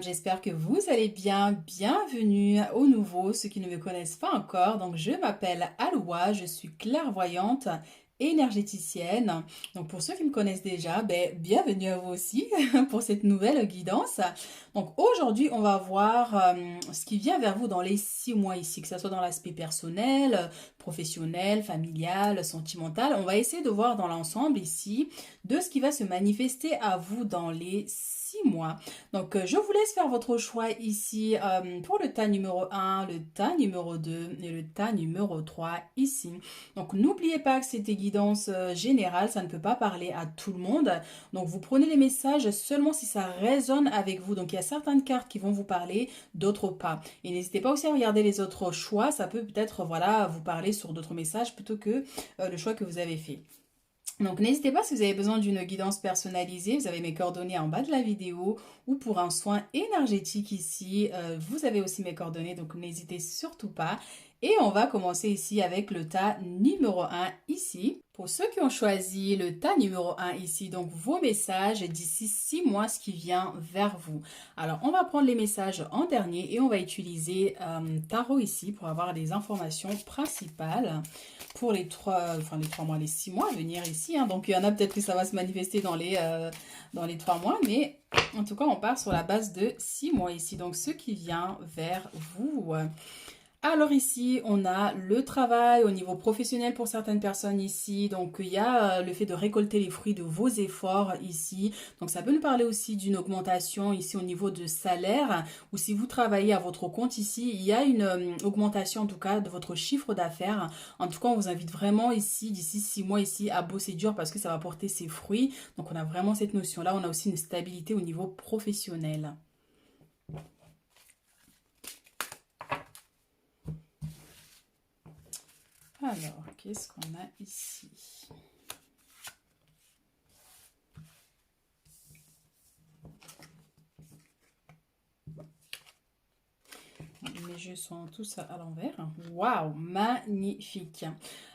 J'espère que vous allez bien. Bienvenue aux nouveaux, ceux qui ne me connaissent pas encore. Donc, je m'appelle Aloua, je suis clairvoyante énergéticienne. Donc, pour ceux qui me connaissent déjà, bienvenue à vous aussi pour cette nouvelle guidance. Donc, aujourd'hui, on va voir ce qui vient vers vous dans les 6 mois ici, que ce soit dans l'aspect personnel, professionnel, familial, sentimental. On va essayer de voir dans l'ensemble ici de ce qui va se manifester à vous dans les 6 mois. Donc, je vous laisse faire votre choix ici pour le tas numéro 1, le tas numéro 2 et le tas numéro 3 ici. Donc, n'oubliez pas que c'est des guidances générales, ça ne peut pas parler à tout le monde. Donc, vous prenez les messages seulement si ça résonne avec vous. Donc, il y a certaines cartes qui vont vous parler, d'autres pas. Et n'hésitez pas aussi à regarder les autres choix, ça peut peut-être voilà, vous parler sur d'autres messages plutôt que le choix que vous avez fait. Donc n'hésitez pas si vous avez besoin d'une guidance personnalisée, vous avez mes coordonnées en bas de la vidéo ou pour un soin énergétique ici, vous avez aussi mes coordonnées, donc n'hésitez surtout pas. Et on va commencer ici avec le tas numéro 1 ici. Pour ceux qui ont choisi le tas numéro 1 ici, donc vos messages d'ici 6 mois, ce qui vient vers vous. Alors on va prendre les messages en dernier et on va utiliser Tarot ici pour avoir des informations principales pour les 3 mois, les 6 mois à venir ici. Donc il y en a peut-être que ça va se manifester dans les 3 mois, mais en tout cas on part sur la base de 6 mois ici. Donc ce qui vient vers vous. Alors ici, on a le travail au niveau professionnel pour certaines personnes ici. Donc, il y a le fait de récolter les fruits de vos efforts ici. Donc, ça peut nous parler aussi d'une augmentation ici au niveau de salaire. Ou si vous travaillez à votre compte ici, il y a une augmentation en tout cas de votre chiffre d'affaires. En tout cas, on vous invite vraiment ici, d'ici 6 mois ici, à bosser dur parce que ça va porter ses fruits. Donc, on a vraiment cette notion-là. On a aussi une stabilité au niveau professionnel. Alors, qu'est-ce qu'on a ici? Mes jeux sont tous à l'envers. Waouh, magnifique.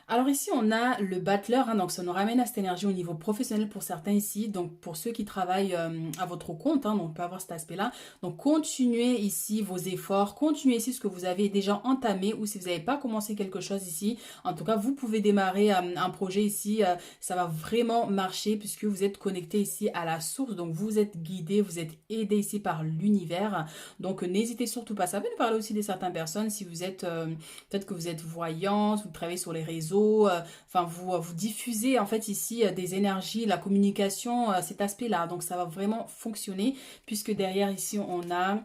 Alors ici, on a le battleur, donc ça nous ramène à cette énergie au niveau professionnel pour certains ici. Donc pour ceux qui travaillent à votre compte, donc on peut avoir cet aspect-là. Donc continuez ici vos efforts, continuez ici ce que vous avez déjà entamé ou si vous n'avez pas commencé quelque chose ici. En tout cas, vous pouvez démarrer un projet ici. Ça va vraiment marcher puisque vous êtes connecté ici à la source. Donc vous êtes guidé, vous êtes aidé ici par l'univers. Donc n'hésitez surtout pas. Ça peut nous parler aussi de certaines personnes si vous êtes, peut-être que vous êtes voyante, vous travaillez sur les réseaux. Enfin vous diffusez en fait ici des énergies, la communication, cet aspect-là. Donc ça va vraiment fonctionner puisque derrière ici on a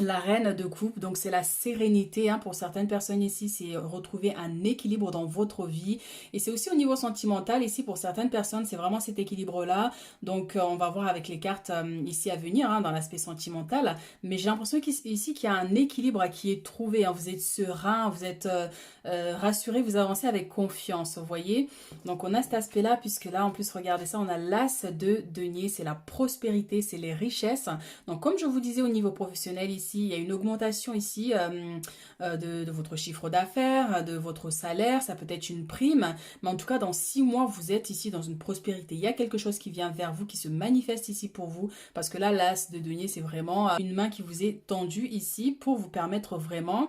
la reine de coupe, donc c'est la sérénité pour certaines personnes ici, c'est retrouver un équilibre dans votre vie et c'est aussi au niveau sentimental ici pour certaines personnes, c'est vraiment cet équilibre-là. Donc on va voir avec les cartes ici à venir dans l'aspect sentimental, mais j'ai l'impression qu'ici qu'il y a un équilibre qui est trouvé, vous êtes serein, vous êtes rassuré, vous avancez avec confiance, vous voyez. Donc on a cet aspect-là puisque là en plus regardez ça, on a l'as de denier, c'est la prospérité, c'est les richesses. Donc comme je vous disais au niveau professionnel ici, il y a une augmentation ici de votre chiffre d'affaires, de votre salaire, ça peut être une prime, mais en tout cas dans 6 mois vous êtes ici dans une prospérité, il y a quelque chose qui vient vers vous, qui se manifeste ici pour vous, parce que là l'as de denier c'est vraiment une main qui vous est tendue ici pour vous permettre vraiment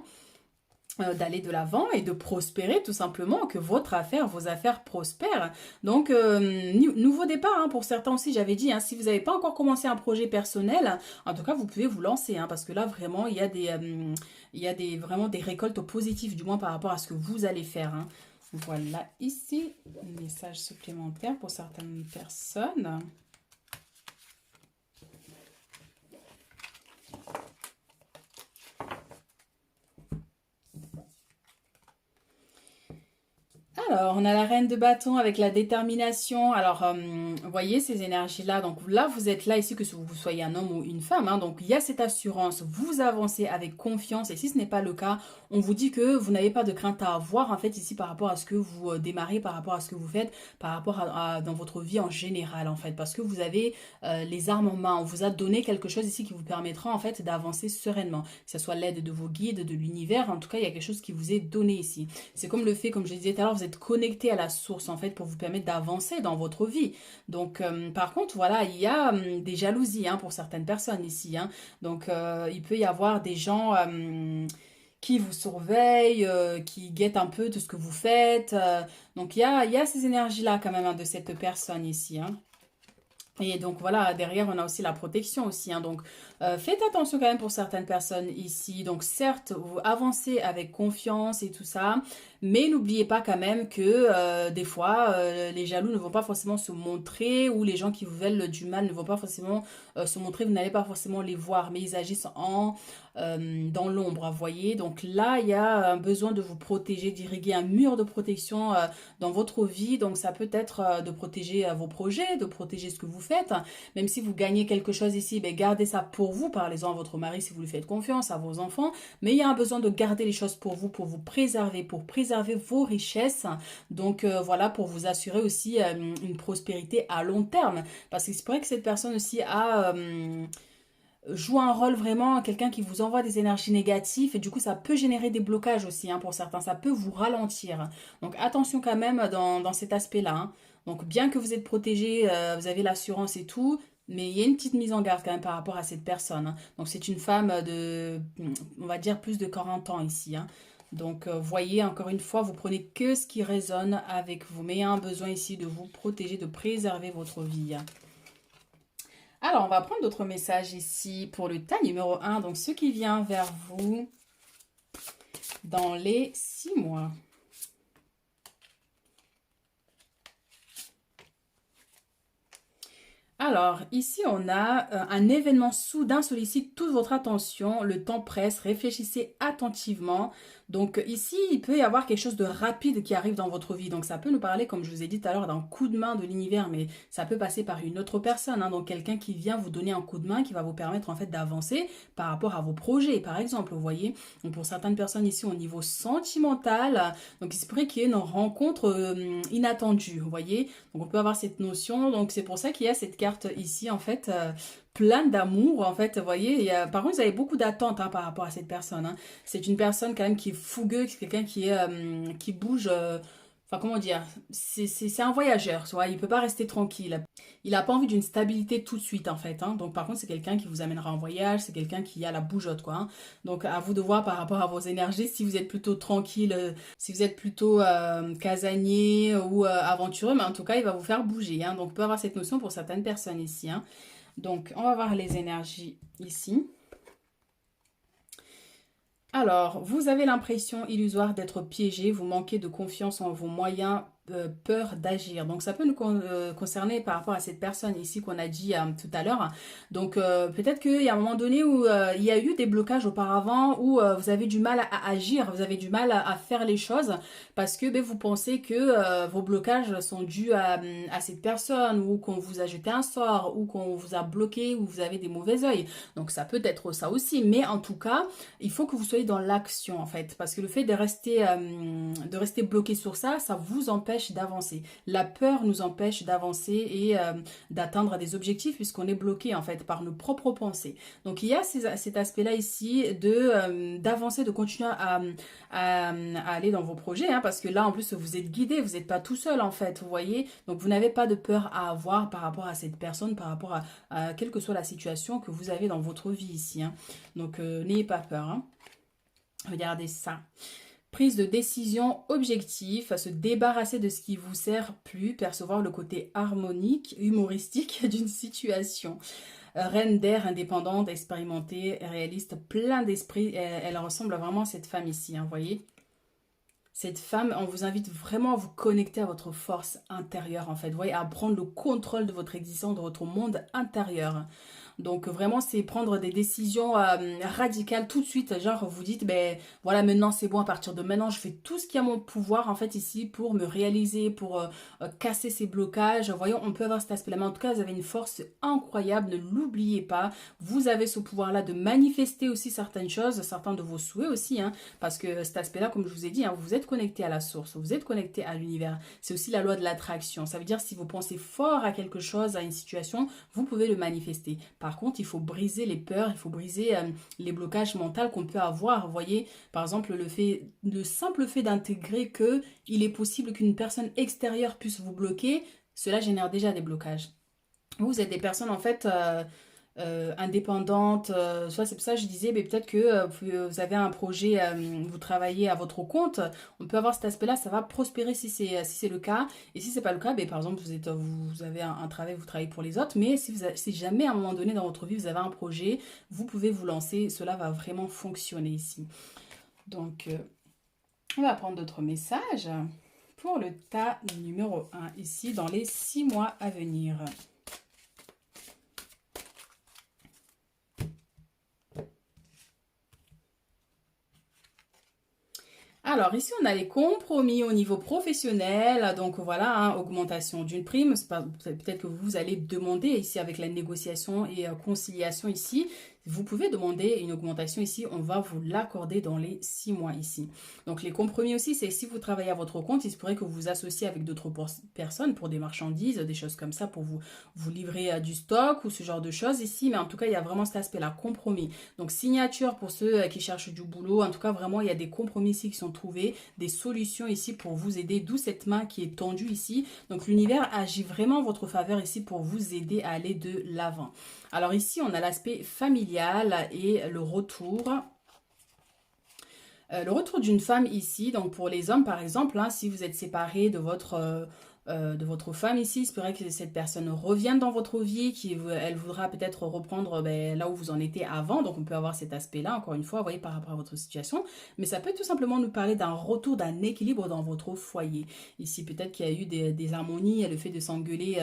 d'aller de l'avant et de prospérer tout simplement, que vos affaires prospèrent. Donc, nouveau départ pour certains aussi, j'avais dit, si vous n'avez pas encore commencé un projet personnel, en tout cas, vous pouvez vous lancer, parce que là, vraiment, il y a vraiment des récoltes positives, du moins par rapport à ce que vous allez faire. Voilà, ici, un message supplémentaire pour certaines personnes. Alors, on a la reine de bâton avec la détermination. Alors, vous voyez ces énergies-là. Donc là, vous êtes là ici, que vous soyez un homme ou une femme. Donc, il y a cette assurance. Vous avancez avec confiance. Et si ce n'est pas le cas, on vous dit que vous n'avez pas de crainte à avoir, en fait, ici, par rapport à ce que vous démarrez, par rapport à ce que vous faites, par rapport dans votre vie en général, en fait. Parce que vous avez les armes en main. On vous a donné quelque chose ici qui vous permettra, en fait, d'avancer sereinement. Que ce soit l'aide de vos guides, de l'univers. En tout cas, il y a quelque chose qui vous est donné ici. C'est comme le fait, comme je disais tout à l'heure, vous êtes connecté à la source en fait pour vous permettre d'avancer dans votre vie. Donc par contre, voilà, il y a des jalousies pour certaines personnes ici. Donc il peut y avoir des gens qui vous surveillent, qui guettent un peu tout ce que vous faites. Donc il y a ces énergies-là quand même de cette personne ici. Et donc voilà, derrière on a aussi la protection aussi. Donc faites attention quand même pour certaines personnes ici. Donc certes, vous avancez avec confiance et tout ça, mais n'oubliez pas quand même que des fois, les jaloux ne vont pas forcément se montrer ou les gens qui vous veulent du mal ne vont pas forcément se montrer. Vous n'allez pas forcément les voir, mais ils agissent dans l'ombre, vous voyez. Donc là, il y a un besoin de vous protéger, d'irriguer un mur de protection dans votre vie. Donc ça peut être de protéger vos projets, de protéger ce que vous faites. Même si vous gagnez quelque chose ici, ben, gardez ça pour vous. Parlez-en à votre mari si vous lui faites confiance, à vos enfants. Mais il y a un besoin de garder les choses pour vous préserver, pour préserver vos richesses. Donc voilà, pour vous assurer aussi une prospérité à long terme. Parce que c'est vrai que cette personne aussi a... joue un rôle vraiment, quelqu'un qui vous envoie des énergies négatives et du coup ça peut générer des blocages aussi pour certains, ça peut vous ralentir. Donc attention quand même dans cet aspect-là. Donc bien que vous êtes protégé, vous avez l'assurance et tout, mais il y a une petite mise en garde quand même par rapport à cette personne. Donc c'est une femme de, on va dire, plus de 40 ans ici. Donc voyez, encore une fois, vous prenez que ce qui résonne avec vous, mais il y a un besoin ici de vous protéger, de préserver votre vie. Alors, on va prendre d'autres messages ici pour le tas numéro 1. Donc, ce qui vient vers vous dans les 6 mois. Alors, ici, on a un événement soudain sollicite toute votre attention. Le temps presse, réfléchissez attentivement. Donc ici, il peut y avoir quelque chose de rapide qui arrive dans votre vie. Donc ça peut nous parler, comme je vous ai dit tout à l'heure, d'un coup de main de l'univers, mais ça peut passer par une autre personne. Donc quelqu'un qui vient vous donner un coup de main, qui va vous permettre en fait d'avancer par rapport à vos projets, par exemple, vous voyez. Donc pour certaines personnes ici, au niveau sentimental, donc il se pourrait qu'il y ait une rencontre inattendue, vous voyez. Donc on peut avoir cette notion. Donc c'est pour ça qu'il y a cette carte ici, en fait, plein d'amour, en fait, vous voyez. Par contre, vous avez beaucoup d'attentes par rapport à cette personne. C'est une personne quand même qui est fougueux, quelqu'un qui bouge. Enfin, comment dire, c'est un voyageur, tu vois, il peut pas rester tranquille. Il n'a pas envie d'une stabilité tout de suite, en fait. Donc, par contre, c'est quelqu'un qui vous amènera en voyage, c'est quelqu'un qui a la bougeotte, quoi. Donc, à vous de voir par rapport à vos énergies, si vous êtes plutôt tranquille, si vous êtes plutôt casanier ou aventureux, mais en tout cas, il va vous faire bouger. Donc, on peut avoir cette notion pour certaines personnes ici. Donc, on va voir les énergies ici. Alors, vous avez l'impression illusoire d'être piégé, vous manquez de confiance en vos moyens, peur d'agir. Donc, ça peut nous concerner par rapport à cette personne ici qu'on a dit tout à l'heure. Donc, peut-être qu'il y a un moment donné où il y a eu des blocages auparavant, où vous avez du mal à agir, vous avez du mal à faire les choses parce que vous pensez que vos blocages sont dus à cette personne ou qu'on vous a jeté un sort ou qu'on vous a bloqué ou vous avez des mauvais œils. Donc, ça peut être ça aussi. Mais en tout cas, il faut que vous soyez dans l'action en fait, parce que le fait de rester bloqué sur ça, ça vous empêche d'avancer. La peur nous empêche d'avancer et d'atteindre des objectifs puisqu'on est bloqué en fait par nos propres pensées. Donc il y a cet aspect-là ici d'avancer, de continuer à aller dans vos projets, parce que là en plus vous êtes guidé, vous n'êtes pas tout seul en fait, vous voyez. Donc vous n'avez pas de peur à avoir par rapport à cette personne, par rapport à quelle que soit la situation que vous avez dans votre vie ici. Donc n'ayez pas peur. Regardez ça. Prise de décision objective, se débarrasser de ce qui vous sert plus, percevoir le côté harmonique, humoristique d'une situation. Reine d'air, indépendante, expérimentée, réaliste, plein d'esprit. Elle ressemble vraiment à cette femme ici, vous voyez. Cette femme, on vous invite vraiment à vous connecter à votre force intérieure, en fait. Vous voyez, à prendre le contrôle de votre existence, de votre monde intérieur. Donc vraiment, c'est prendre des décisions radicales tout de suite. Genre, vous dites, ben voilà, maintenant c'est bon, à partir de maintenant, je fais tout ce qui est à mon pouvoir, en fait, ici, pour me réaliser, pour casser ces blocages. Voyons, on peut avoir cet aspect-là. Mais en tout cas, vous avez une force incroyable, ne l'oubliez pas. Vous avez ce pouvoir-là de manifester aussi certaines choses, certains de vos souhaits aussi, parce que cet aspect-là, comme je vous ai dit, vous êtes connecté à la source, vous êtes connecté à l'univers. C'est aussi la loi de l'attraction. Ça veut dire si vous pensez fort à quelque chose, à une situation, vous pouvez le manifester. Par contre, il faut briser les peurs, il faut briser les blocages mentaux qu'on peut avoir. Vous voyez, par exemple, le simple fait d'intégrer que il est possible qu'une personne extérieure puisse vous bloquer, cela génère déjà des blocages. Vous êtes des personnes en fait indépendantes, soit c'est pour ça que je disais, mais peut-être que vous avez un projet, vous travaillez à votre compte, on peut avoir cet aspect-là, ça va prospérer si c'est le cas, et si c'est pas le cas, ben, par exemple vous avez un travail, vous travaillez pour les autres, mais si jamais à un moment donné dans votre vie vous avez un projet, vous pouvez vous lancer, cela va vraiment fonctionner ici. Donc on va prendre d'autres messages pour le tas numéro 1 ici dans les 6 mois à venir. Alors ici, on a les compromis au niveau professionnel. Donc voilà, hein, augmentation d'une prime. Peut-être que vous allez demander ici avec la négociation et conciliation ici. Vous pouvez demander une augmentation ici. On va vous l'accorder dans les 6 mois ici. Donc les compromis aussi, c'est si vous travaillez à votre compte, il se pourrait que vous vous associez avec d'autres personnes pour des marchandises, des choses comme ça, pour vous livrer du stock ou ce genre de choses ici. Mais en tout cas, il y a vraiment cet aspect-là, compromis. Donc signature pour ceux qui cherchent du boulot. En tout cas, vraiment, il y a des compromis ici qui sont trouvés, des solutions ici pour vous aider, d'où cette main qui est tendue ici. Donc l'univers agit vraiment en votre faveur ici pour vous aider à aller de l'avant. Alors ici, on a l'aspect familial et le retour. Le retour d'une femme ici, donc pour les hommes par exemple, hein, si vous êtes séparés de votre femme ici, il se pourrait que cette personne revienne dans votre vie, elle voudra peut-être reprendre ben, là où vous en étiez avant, donc on peut avoir cet aspect-là, encore une fois, vous voyez, par rapport à votre situation, mais ça peut tout simplement nous parler d'un retour, d'un équilibre dans votre foyer. Ici, peut-être qu'il y a eu des harmonies, le fait de s'engueuler,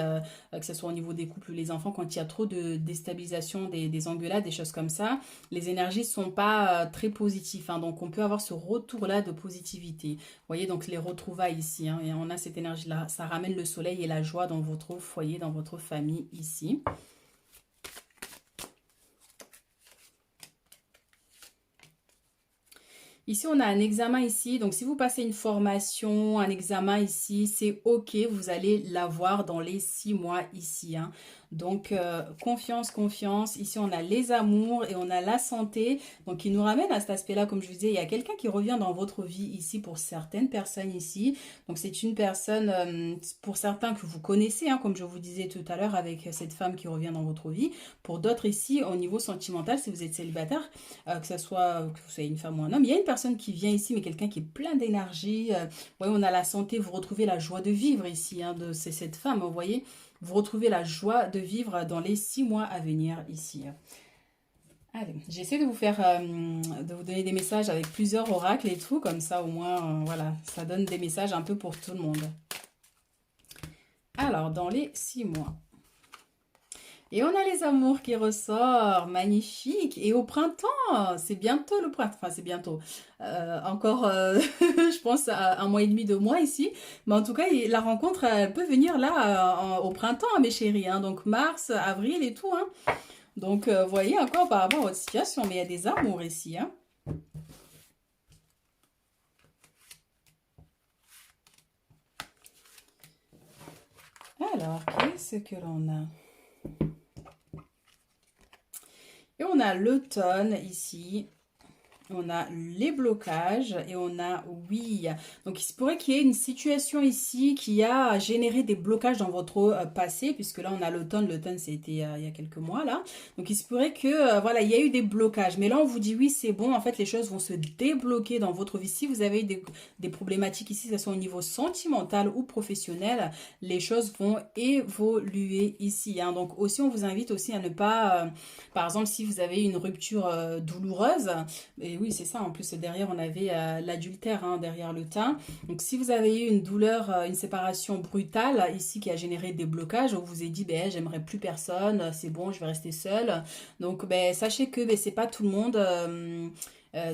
que ce soit au niveau des couples ou les enfants, quand il y a trop de déstabilisation, des engueulades, des choses comme ça, les énergies ne sont pas très positives, hein, donc on peut avoir ce retour-là de positivité. Vous voyez, donc les retrouvailles ici, hein, et on a cette énergie-là, ça ramène le soleil et la joie dans votre foyer, dans votre famille ici. Ici, on a un examen ici. Donc, si vous passez une formation, un examen ici, c'est OK. Vous allez l'avoir dans les 6 mois ici, hein. Donc, confiance, confiance. Ici, on a les amours et on a la santé. Donc, il nous ramène à cet aspect-là, comme je vous disais, il y a quelqu'un qui revient dans votre vie ici pour certaines personnes ici. Donc, c'est une personne, pour certains que vous connaissez, hein, comme je vous disais tout à l'heure, avec cette femme qui revient dans votre vie. Pour d'autres ici, au niveau sentimental, si vous êtes célibataire, que vous soyez une femme ou un homme, il y a une personne qui vient ici, mais quelqu'un qui est plein d'énergie. Vous voyez, on a la santé, vous retrouvez la joie de vivre ici, hein, c'est cette femme, vous voyez. Vous retrouvez la joie de vivre dans les 6 mois à venir ici. Allez, j'essaie de de vous donner des messages avec plusieurs oracles et tout, comme ça au moins, voilà, ça donne des messages un peu pour tout le monde. Alors, dans les 6 mois. Et on a les amours qui ressortent, magnifique. Et au printemps, c'est bientôt le printemps, enfin c'est bientôt. Encore, je pense, à 1 mois et demi, 2 mois ici. Mais en tout cas, la rencontre, elle peut venir là au printemps, hein, mes chéris, hein. Donc mars, avril et tout, hein. Donc, vous voyez encore par rapport à votre situation, mais il y a des amours ici, hein. Alors, qu'est-ce que l'on a? Et on a l'automne ici. On a les blocages et on a oui. Donc il se pourrait qu'il y ait une situation ici qui a généré des blocages dans votre passé, puisque là on a l'automne. L'automne c'était il y a quelques mois là. Donc il se pourrait que voilà, il y a eu des blocages. Mais là on vous dit oui, c'est bon, en fait les choses vont se débloquer dans votre vie. Si vous avez eu des problématiques ici, que ce soit au niveau sentimental ou professionnel, les choses vont évoluer ici, hein. Donc aussi on vous invite aussi à ne pas, par exemple si vous avez une rupture douloureuse, et oui, c'est ça. En plus, derrière, on avait l'adultère, hein, derrière le teint. Donc, si vous avez eu une douleur, une séparation brutale ici qui a généré des blocages, vous vous êtes dit, ben, j'aimerais plus personne, c'est bon, je vais rester seule. Donc, ben, sachez que ben, c'est pas tout le monde.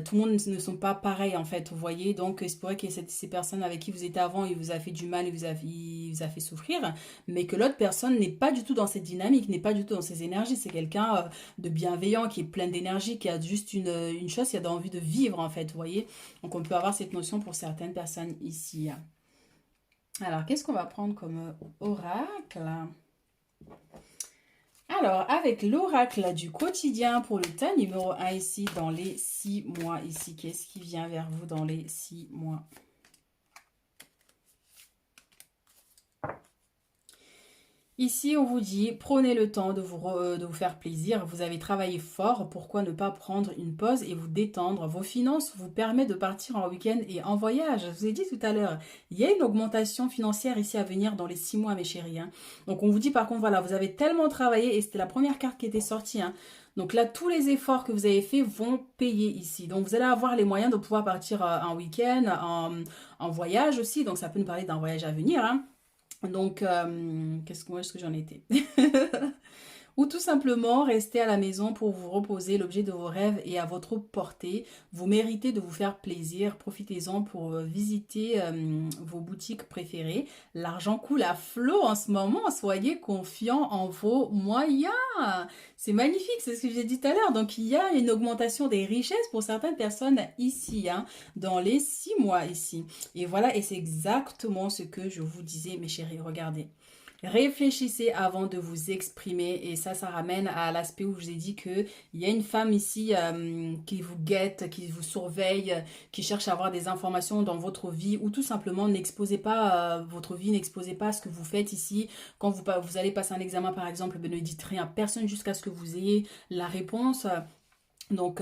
Tout le monde ne sont pas pareils en fait, vous voyez. Donc, il se pourrait que ces personnes avec qui vous étiez avant, il vous a fait du mal, il vous a fait souffrir, mais que l'autre personne n'est pas du tout dans cette dynamique, n'est pas du tout dans ces énergies. C'est quelqu'un de bienveillant, qui est plein d'énergie, qui a juste une chose, qui a envie de vivre en fait, vous voyez. Donc, on peut avoir cette notion pour certaines personnes ici. Alors, qu'est-ce qu'on va prendre comme oracle? Alors, avec l'oracle du quotidien pour le tas numéro 1 ici, dans les 6 mois ici, qu'est-ce qui vient vers vous dans les 6 mois? Ici, on vous dit, prenez le temps de vous faire plaisir. Vous avez travaillé fort, pourquoi ne pas prendre une pause et vous détendre? Vos finances vous permettent de partir en week-end et en voyage. Je vous ai dit tout à l'heure, il y a une augmentation financière ici à venir dans les 6 mois, mes chéris, hein. Donc, on vous dit par contre, voilà, vous avez tellement travaillé et c'était la première carte qui était sortie, hein. Donc là, tous les efforts que vous avez faits vont payer ici. Donc, vous allez avoir les moyens de pouvoir partir en week-end, en voyage aussi. Donc, ça peut nous parler d'un voyage à venir, hein. Donc, où est-ce que j'en étais? Ou tout simplement rester à la maison pour vous reposer, l'objet de vos rêves est à votre portée. Vous méritez de vous faire plaisir. Profitez-en pour visiter vos boutiques préférées. L'argent coule à flot en ce moment. Soyez confiants en vos moyens. C'est magnifique, c'est ce que j'ai dit tout à l'heure. Donc il y a une augmentation des richesses pour certaines personnes ici, hein, dans les 6 mois ici. Et voilà, et c'est exactement ce que je vous disais, mes chéris. Regardez. Réfléchissez avant de vous exprimer et ça ramène à l'aspect où je vous ai dit que il y a une femme ici qui vous guette, qui vous surveille, qui cherche à avoir des informations dans votre vie ou tout simplement n'exposez pas votre vie, n'exposez pas ce que vous faites ici. Quand vous allez passer un examen par exemple, ne dites rien à personne jusqu'à ce que vous ayez la réponse. Donc,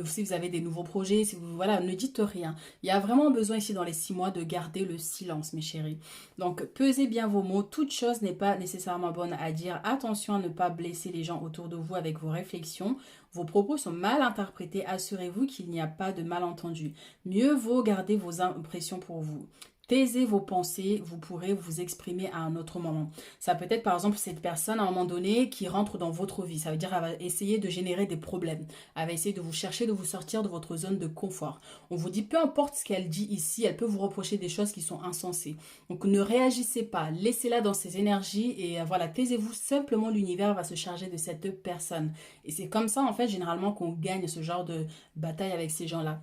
si vous avez des nouveaux projets, si vous, voilà, ne dites rien. Il y a vraiment besoin ici dans les 6 mois de garder le silence, mes chéris. Donc, pesez bien vos mots. Toute chose n'est pas nécessairement bonne à dire. Attention à ne pas blesser les gens autour de vous avec vos réflexions. Vos propos sont mal interprétés. Assurez-vous qu'il n'y a pas de malentendu. Mieux vaut garder vos impressions pour vous. Taisez vos pensées, vous pourrez vous exprimer à un autre moment. Ça peut être par exemple cette personne à un moment donné qui rentre dans votre vie. Ça veut dire qu'elle va essayer de générer des problèmes. Elle va essayer de vous chercher, de vous sortir de votre zone de confort. On vous dit peu importe ce qu'elle dit ici, elle peut vous reprocher des choses qui sont insensées. Donc ne réagissez pas, laissez-la dans ses énergies et voilà, taisez-vous. Simplement l'univers va se charger de cette personne. Et c'est comme ça en fait généralement qu'on gagne ce genre de bataille avec ces gens-là.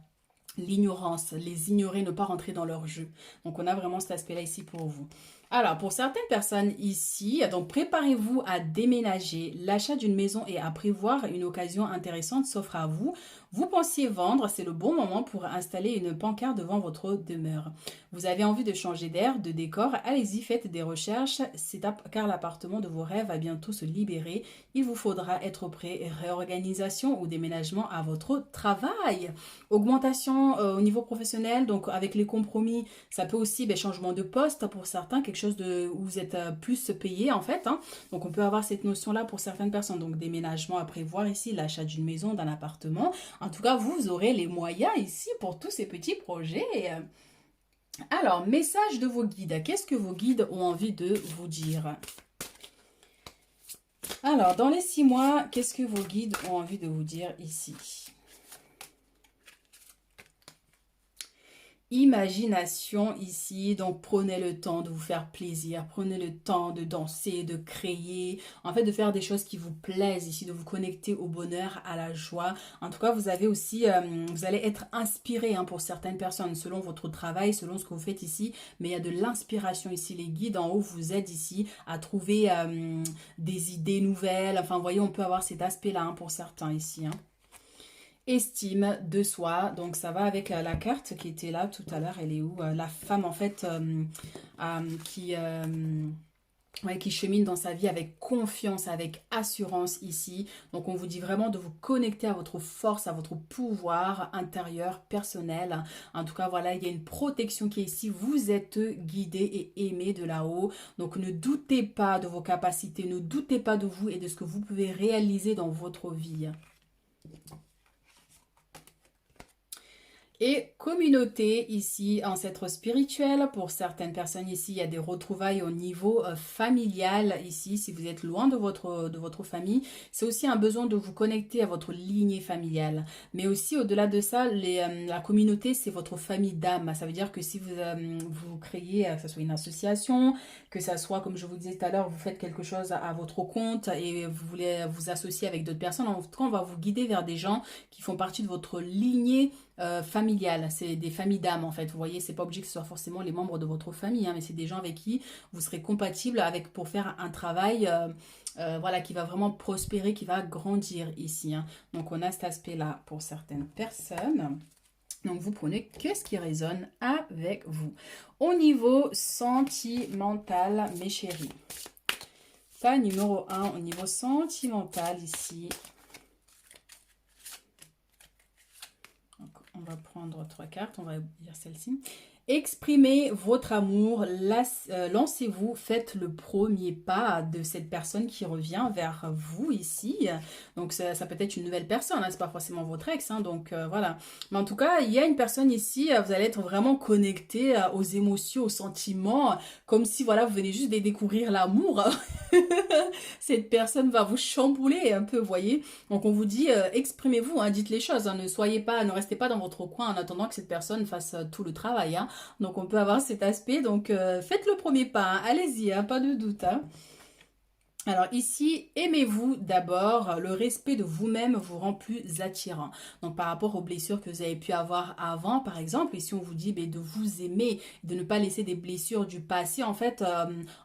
L'ignorance, les ignorer, ne pas rentrer dans leur jeu. Donc on a vraiment cet aspect-là ici pour vous. Alors pour certaines personnes ici, donc préparez-vous à déménager. L'achat d'une maison et à prévoir une occasion intéressante s'offre à vous. Vous pensiez vendre, c'est le bon moment pour installer une pancarte devant votre demeure. Vous avez envie de changer d'air, de décor, allez-y, faites des recherches, car l'appartement de vos rêves va bientôt se libérer. Il vous faudra être prêt, réorganisation ou déménagement à votre travail. Augmentation au niveau professionnel, donc avec les compromis, ça peut aussi, changement de poste pour certains, quelque chose où vous êtes plus payé en fait, hein. Donc on peut avoir cette notion-là pour certaines personnes, donc déménagement à prévoir ici, l'achat d'une maison, d'un appartement. En tout cas, vous aurez les moyens ici pour tous ces petits projets. Alors, message de vos guides. Qu'est-ce que vos guides ont envie de vous dire? Alors, dans les 6 mois, qu'est-ce que vos guides ont envie de vous dire ici? Imagination ici, donc prenez le temps de vous faire plaisir, prenez le temps de danser, de créer, en fait de faire des choses qui vous plaisent ici, de vous connecter au bonheur, à la joie. En tout cas, vous avez aussi, vous allez être inspiré hein, pour certaines personnes selon votre travail, selon ce que vous faites ici, mais il y a de l'inspiration ici, les guides en haut vous aident ici à trouver des idées nouvelles, enfin vous voyez, on peut avoir cet aspect-là hein, pour certains ici, hein. Estime de soi, donc ça va avec la carte qui était là tout à l'heure, elle est où? La femme en fait qui, ouais, qui chemine dans sa vie avec confiance, avec assurance ici. Donc on vous dit vraiment de vous connecter à votre force, à votre pouvoir intérieur, personnel. En tout cas voilà, il y a une protection qui est ici, vous êtes guidé et aimé de là-haut. Donc ne doutez pas de vos capacités, ne doutez pas de vous et de ce que vous pouvez réaliser dans votre vie. Et communauté ici, ancêtre spirituel, pour certaines personnes ici, il y a des retrouvailles au niveau familial ici, si vous êtes loin de votre famille. C'est aussi un besoin de vous connecter à votre lignée familiale. Mais aussi au-delà de ça, la communauté, c'est votre famille d'âme. Ça veut dire que si vous créez, que ce soit une association, que ça soit, comme je vous disais tout à l'heure, vous faites quelque chose à votre compte et vous voulez vous associer avec d'autres personnes, en tout cas, on va vous guider vers des gens qui font partie de votre lignée familiale familiales, c'est des familles d'âme en fait. Vous voyez, c'est pas obligé que ce soit forcément les membres de votre famille, hein, mais c'est des gens avec qui vous serez compatible avec pour faire un travail voilà, qui va vraiment prospérer, qui va grandir ici, hein. Donc on a cet aspect-là pour certaines personnes. Donc vous prenez qu'est-ce qui résonne avec vous. Au niveau sentimental, mes chéris. Pas numéro 1 au niveau sentimental ici. Donc, on va prendre 3 cartes, on va lire celle-ci. Exprimez votre amour, lancez-vous, faites le premier pas de cette personne qui revient vers vous ici. Donc ça peut être une nouvelle personne, hein, c'est pas forcément votre ex, hein, donc voilà. Mais en tout cas, il y a une personne ici, vous allez être vraiment connecté aux émotions, aux sentiments, comme si voilà, vous venez juste de découvrir l'amour. Cette personne va vous chambouler un peu, vous voyez. Donc on vous dit, exprimez-vous, hein, dites les choses, hein, ne restez pas dans votre coin en attendant que cette personne fasse tout le travail, hein. Donc on peut avoir cet aspect, donc faites le premier pas, hein. Allez-y, hein, pas de doute, hein. Alors ici, aimez-vous d'abord, le respect de vous-même vous rend plus attirant. Donc par rapport aux blessures que vous avez pu avoir avant, par exemple, ici on vous dit de vous aimer, de ne pas laisser des blessures du passé en fait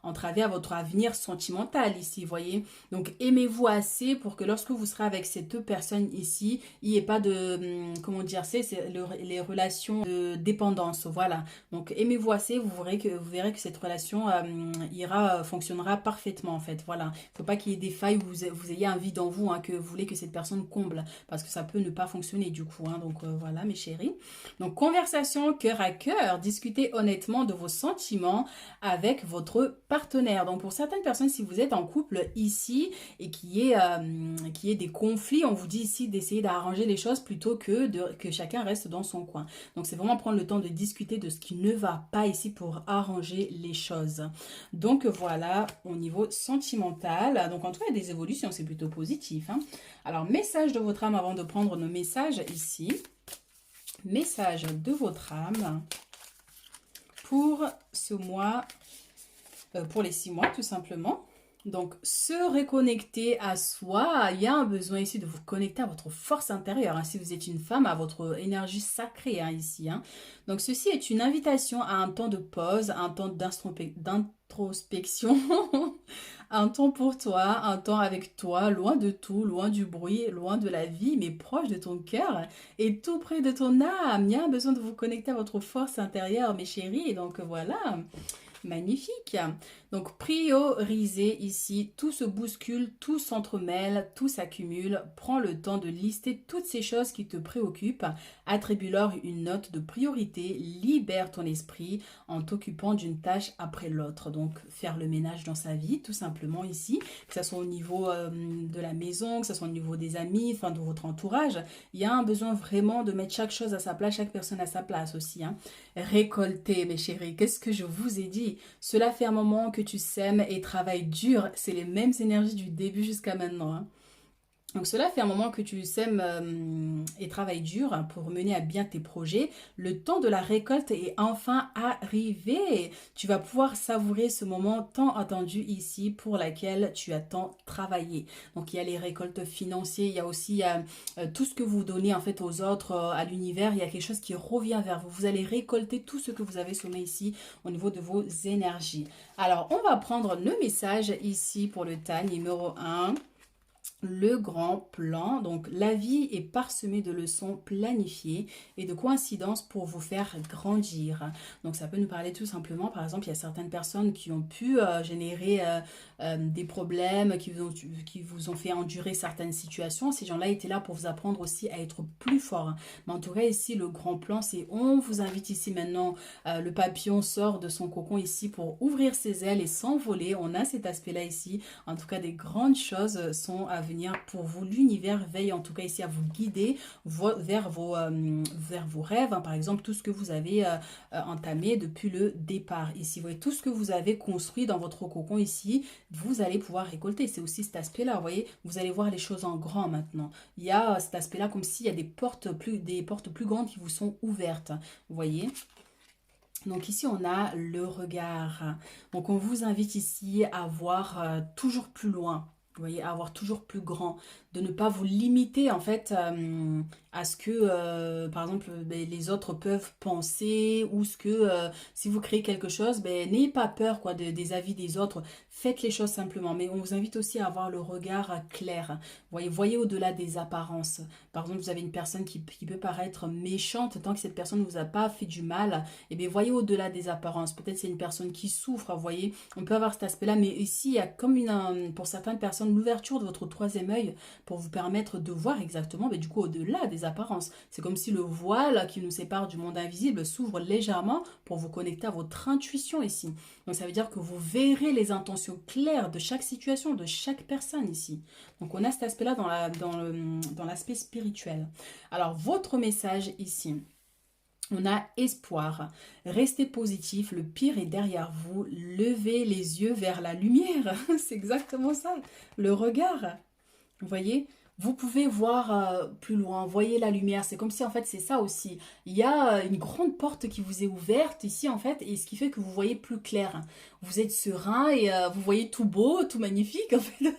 entraver à votre avenir sentimental ici, vous voyez. Donc aimez-vous assez pour que lorsque vous serez avec ces deux personnes ici, il n'y ait pas de, comment dire, les relations de dépendance, voilà. Donc aimez-vous assez, vous verrez que cette relation fonctionnera parfaitement en fait, voilà. Il ne faut pas qu'il y ait des failles où vous ayez un vide en vous, hein, que vous voulez que cette personne comble, parce que ça peut ne pas fonctionner du coup, hein. Donc voilà mes chéris. Donc conversation cœur à cœur, discutez honnêtement de vos sentiments avec votre partenaire. Donc pour certaines personnes, si vous êtes en couple ici et qu'il y ait des conflits, on vous dit ici d'essayer d'arranger les choses plutôt que chacun reste dans son coin. Donc c'est vraiment prendre le temps de discuter de ce qui ne va pas ici pour arranger les choses. Donc voilà, au niveau sentimental. Donc en tout cas, il y a des évolutions, c'est plutôt positif, hein. Alors, message de votre âme avant de prendre nos messages ici. Message de votre âme pour ce mois, pour les 6 mois tout simplement. Donc, se reconnecter à soi, il y a un besoin ici de vous connecter à votre force intérieure, hein, si vous êtes une femme, à votre énergie sacrée, hein, ici, hein. Donc, ceci est une invitation à un temps de pause, un temps d'introspection, un temps pour toi, un temps avec toi, loin de tout, loin du bruit, loin de la vie, mais proche de ton cœur et tout près de ton âme. Il y a un besoin de vous connecter à votre force intérieure, mes chéris, et donc voilà. Magnifique. Donc, priorisez ici, tout se bouscule, tout s'entremêle, tout s'accumule. Prends le temps de lister toutes ces choses qui te préoccupent. Attribue-leur une note de priorité. Libère ton esprit en t'occupant d'une tâche après l'autre. Donc, faire le ménage dans sa vie, tout simplement ici. Que ce soit au niveau de la maison, que ce soit au niveau des amis, enfin de votre entourage. Il y a un besoin vraiment de mettre chaque chose à sa place, chaque personne à sa place aussi, hein. Récolter, mes chéris. Qu'est-ce que je vous ai dit? Cela fait un moment que tu sèmes et travailles dur. C'est les mêmes énergies du début jusqu'à maintenant, hein. Donc cela fait un moment que tu sèmes et travailles dur, hein, pour mener à bien tes projets. Le temps de la récolte est enfin arrivé. Tu vas pouvoir savourer ce moment tant attendu ici pour laquelle tu as tant travaillé. Donc il y a les récoltes financières, il y a aussi tout ce que vous donnez en fait aux autres, à l'univers. Il y a quelque chose qui revient vers vous. Vous allez récolter tout ce que vous avez semé ici au niveau de vos énergies. Alors on va prendre le message ici pour le tas numéro 1. Le grand plan. Donc la vie est parsemée de leçons planifiées et de coïncidences pour vous faire grandir. Donc ça peut nous parler tout simplement, par exemple, il y a certaines personnes qui ont pu générer des problèmes, qui vous ont fait endurer certaines situations. Ces gens-là étaient là pour vous apprendre aussi à être plus fort. Mais en tout cas ici, le grand plan, c'est on vous invite ici maintenant, le papillon sort de son cocon ici pour ouvrir ses ailes et s'envoler. On a cet aspect-là ici. En tout cas, des grandes choses sont à venir pour vous. L'univers veille en tout cas ici à vous guider vers vos rêves, hein. Par exemple, tout ce que vous avez entamé depuis le départ. Ici, vous voyez, tout ce que vous avez construit dans votre cocon ici, vous allez pouvoir récolter. C'est aussi cet aspect-là, vous voyez, vous allez voir les choses en grand maintenant. Il y a cet aspect-là comme s'il y a des portes plus grandes qui vous sont ouvertes, vous voyez. Donc ici, on a le regard. Donc on vous invite ici à voir toujours plus loin. Vous voyez, à avoir toujours plus grand, de ne pas vous limiter en fait à ce que, par exemple, ben, les autres peuvent penser ou ce que, si vous créez quelque chose, ben, n'ayez pas peur quoi, des avis des autres, faites les choses simplement. Mais on vous invite aussi à avoir le regard clair. Voyez au-delà des apparences. Par exemple, vous avez une personne qui peut paraître méchante, tant que cette personne ne vous a pas fait du mal, et bien voyez au-delà des apparences. Peut-être c'est une personne qui souffre, vous voyez, on peut avoir cet aspect-là, mais ici, il y a comme pour certaines personnes, l'ouverture de votre troisième œil pour vous permettre de voir exactement, mais du coup, au-delà des apparences. C'est comme si le voile qui nous sépare du monde invisible s'ouvre légèrement pour vous connecter à votre intuition ici. Donc, ça veut dire que vous verrez les intentions claires de chaque situation, de chaque personne ici. Donc, on a cet aspect-là dans l'aspect spirituel. Alors, votre message ici. On a espoir. Restez positif, le pire est derrière vous. Levez les yeux vers la lumière. C'est exactement ça. Le regard. Vous voyez, vous pouvez voir plus loin, voyez la lumière. C'est comme si en fait c'est ça aussi. Il y a une grande porte qui vous est ouverte ici en fait, et ce qui fait que vous voyez plus clair. Vous êtes serein et vous voyez tout beau, tout magnifique en fait.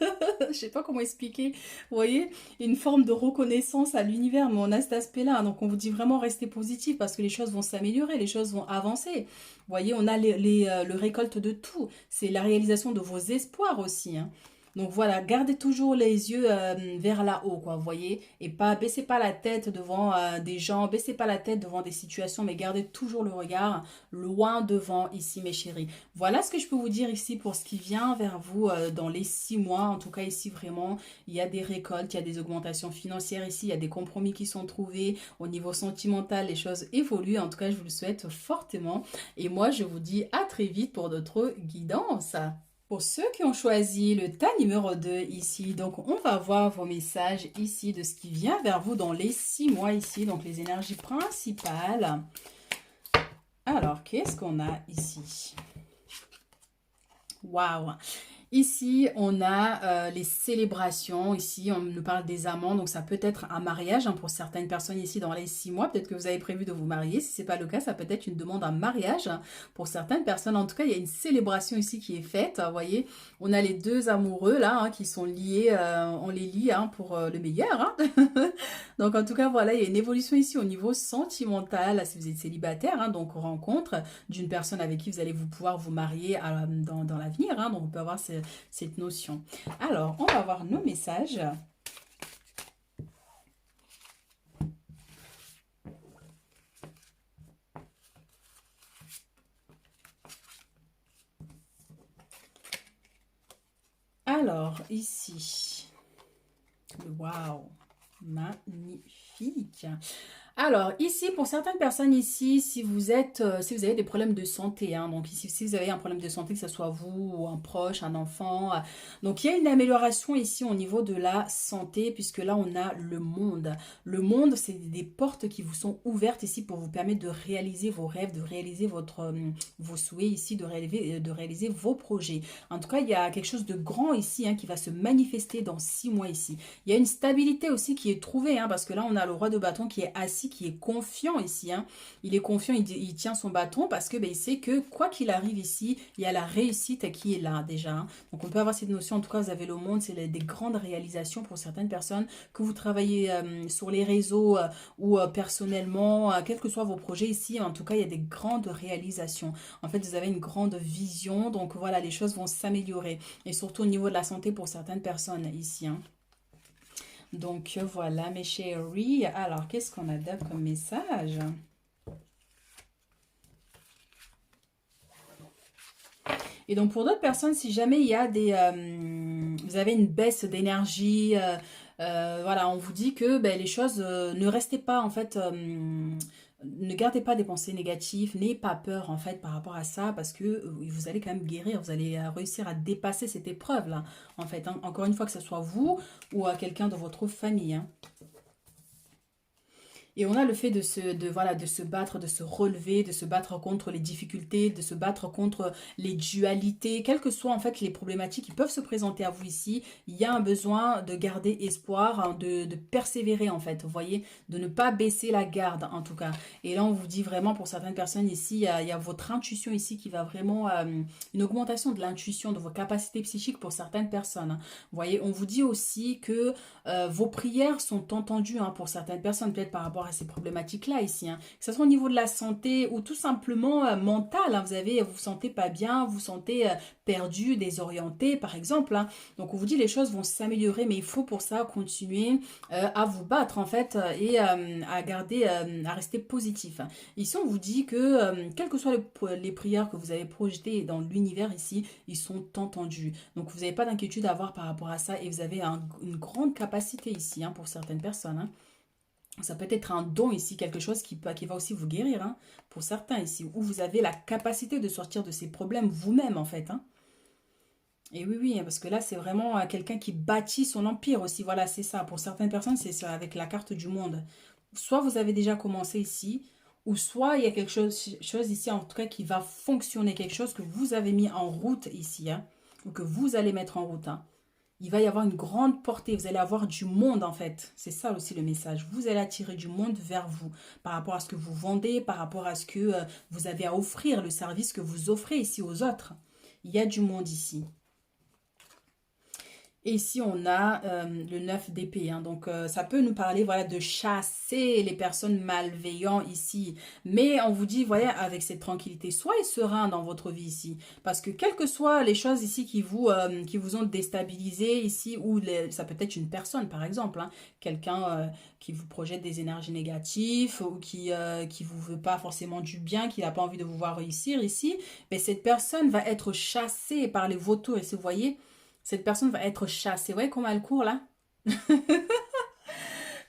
Je sais pas comment expliquer. Vous voyez, une forme de reconnaissance à l'univers, mais on a cet aspect-là. Donc on vous dit vraiment restez positif parce que les choses vont s'améliorer, les choses vont avancer. Vous voyez, on a le récolte de tout. C'est la réalisation de vos espoirs aussi, hein. Donc voilà, gardez toujours les yeux vers là-haut, quoi, vous voyez, et pas baissez pas la tête devant des gens, baissez pas la tête devant des situations, mais gardez toujours le regard loin devant ici, mes chéris. Voilà ce que je peux vous dire ici pour ce qui vient vers vous dans les 6 mois. En tout cas, ici vraiment, il y a des récoltes, il y a des augmentations financières ici, il y a des compromis qui sont trouvés. Au niveau sentimental, les choses évoluent. En tout cas, je vous le souhaite fortement. Et moi, je vous dis à très vite pour d'autres guidances. Pour ceux qui ont choisi le tas numéro 2 ici, donc on va voir vos messages ici de ce qui vient vers vous dans les 6 mois ici, donc les énergies principales. Alors, qu'est-ce qu'on a ici? Waouh! Ici, on a les célébrations. Ici, on nous parle des amants. Donc, ça peut être un mariage hein, pour certaines personnes ici dans les 6 mois. Peut-être que vous avez prévu de vous marier. Si ce n'est pas le cas, ça peut être une demande en mariage hein, pour certaines personnes. En tout cas, il y a une célébration ici qui est faite. Vous voyez, on a les deux amoureux là hein, qui sont liés. On les lie hein, pour le meilleur. Hein. Donc, en tout cas, voilà, il y a une évolution ici au niveau sentimental. Si vous êtes célibataire, hein, donc rencontre d'une personne avec qui vous allez vous pouvoir vous marier dans l'avenir. Hein, donc, on peut avoir cette notion. Alors, on va voir nos messages. Alors, ici, waouh, magnifique. Alors, ici, pour certaines personnes ici, si vous avez des problèmes de santé, hein, donc ici, si vous avez un problème de santé, que ce soit vous ou un proche, un enfant, donc il y a une amélioration ici au niveau de la santé, puisque là, on a le monde. Le monde, c'est des portes qui vous sont ouvertes ici pour vous permettre de réaliser vos rêves, de réaliser vos souhaits ici, de réaliser vos projets. En tout cas, il y a quelque chose de grand ici hein, qui va se manifester dans 6 mois ici. Il y a une stabilité aussi qui est trouvée, hein, parce que là, on a le roi de bâton qui est assis, qui est confiant ici. Hein. Il est confiant, il tient son bâton parce que il sait que quoi qu'il arrive ici, il y a la réussite qui est là déjà. Hein. Donc, on peut avoir cette notion. En tout cas, vous avez le monde, c'est des grandes réalisations pour certaines personnes que vous travaillez sur les réseaux ou personnellement, quels que soient vos projets ici. En tout cas, il y a des grandes réalisations. En fait, vous avez une grande vision. Donc, voilà, les choses vont s'améliorer. Et surtout au niveau de la santé pour certaines personnes ici. Hein. Donc voilà mes chéris. Alors qu'est-ce qu'on a d'autre comme message? Et donc pour d'autres personnes, si jamais il y a vous avez une baisse d'énergie, voilà, on vous dit que les choses, ne restez pas en fait, ne gardez pas des pensées négatives, n'ayez pas peur en fait par rapport à ça parce que vous allez quand même guérir, vous allez réussir à dépasser cette épreuve là en fait. Hein. Encore une fois que ce soit vous ou à quelqu'un de votre famille. Hein. Et on a le fait voilà, de se battre, de se relever, de se battre contre les difficultés, de se battre contre les dualités, quelles que soient en fait les problématiques qui peuvent se présenter à vous ici. Il y a un besoin de garder espoir, hein, de persévérer en fait, vous voyez, de ne pas baisser la garde en tout cas. Et là, on vous dit vraiment pour certaines personnes ici, il y a votre intuition ici qui va vraiment, une augmentation de l'intuition, de vos capacités psychiques pour certaines personnes, hein. Vous voyez, on vous dit aussi que vos prières sont entendues, hein, pour certaines personnes, peut-être par rapport à ces problématiques-là ici, hein. Que ce soit au niveau de la santé ou tout simplement mental, hein. Vous vous sentez pas bien, vous vous sentez perdu, désorienté, par exemple, hein. Donc on vous dit les choses vont s'améliorer, mais il faut pour ça continuer à vous battre en fait et à garder, à rester positif. Ici on vous dit que quelles que soient les prières que vous avez projetées dans l'univers ici, ils sont entendus. Donc vous n'avez pas d'inquiétude à avoir par rapport à ça et vous avez une grande capacité ici, hein, pour certaines personnes, hein. Ça peut être un don ici, quelque chose qui va aussi vous guérir, hein, pour certains ici, où vous avez la capacité de sortir de ces problèmes vous-même en fait, hein. Et oui, oui, parce que là, c'est vraiment quelqu'un qui bâtit son empire aussi. Voilà, c'est ça. Pour certaines personnes, c'est ça, avec la carte du monde. Soit vous avez déjà commencé ici, ou soit il y a quelque chose ici, en tout cas, qui va fonctionner, quelque chose que vous avez mis en route ici, hein, ou que vous allez mettre en route, hein. Il va y avoir une grande portée, vous allez avoir du monde en fait. C'est ça aussi le message. Vous allez attirer du monde vers vous par rapport à ce que vous vendez, par rapport à ce que vous avez à offrir, le service que vous offrez ici aux autres. Il y a du monde ici. Et ici, on a le 9 d'épée, hein. Donc, ça peut nous parler, voilà, de chasser les personnes malveillantes ici. Mais on vous dit, voilà, avec cette tranquillité, soyez serein dans votre vie ici. Parce que quelles que soient les choses ici qui vous ont déstabilisé ici, ou ça peut être une personne, par exemple, hein, quelqu'un qui vous projette des énergies négatives, ou qui vous veut pas forcément du bien, qui n'a pas envie de vous voir réussir ici, mais cette personne va être chassée par les vautours. Et si vous voyez, cette personne va être chassée. Vous voyez comment elle court là?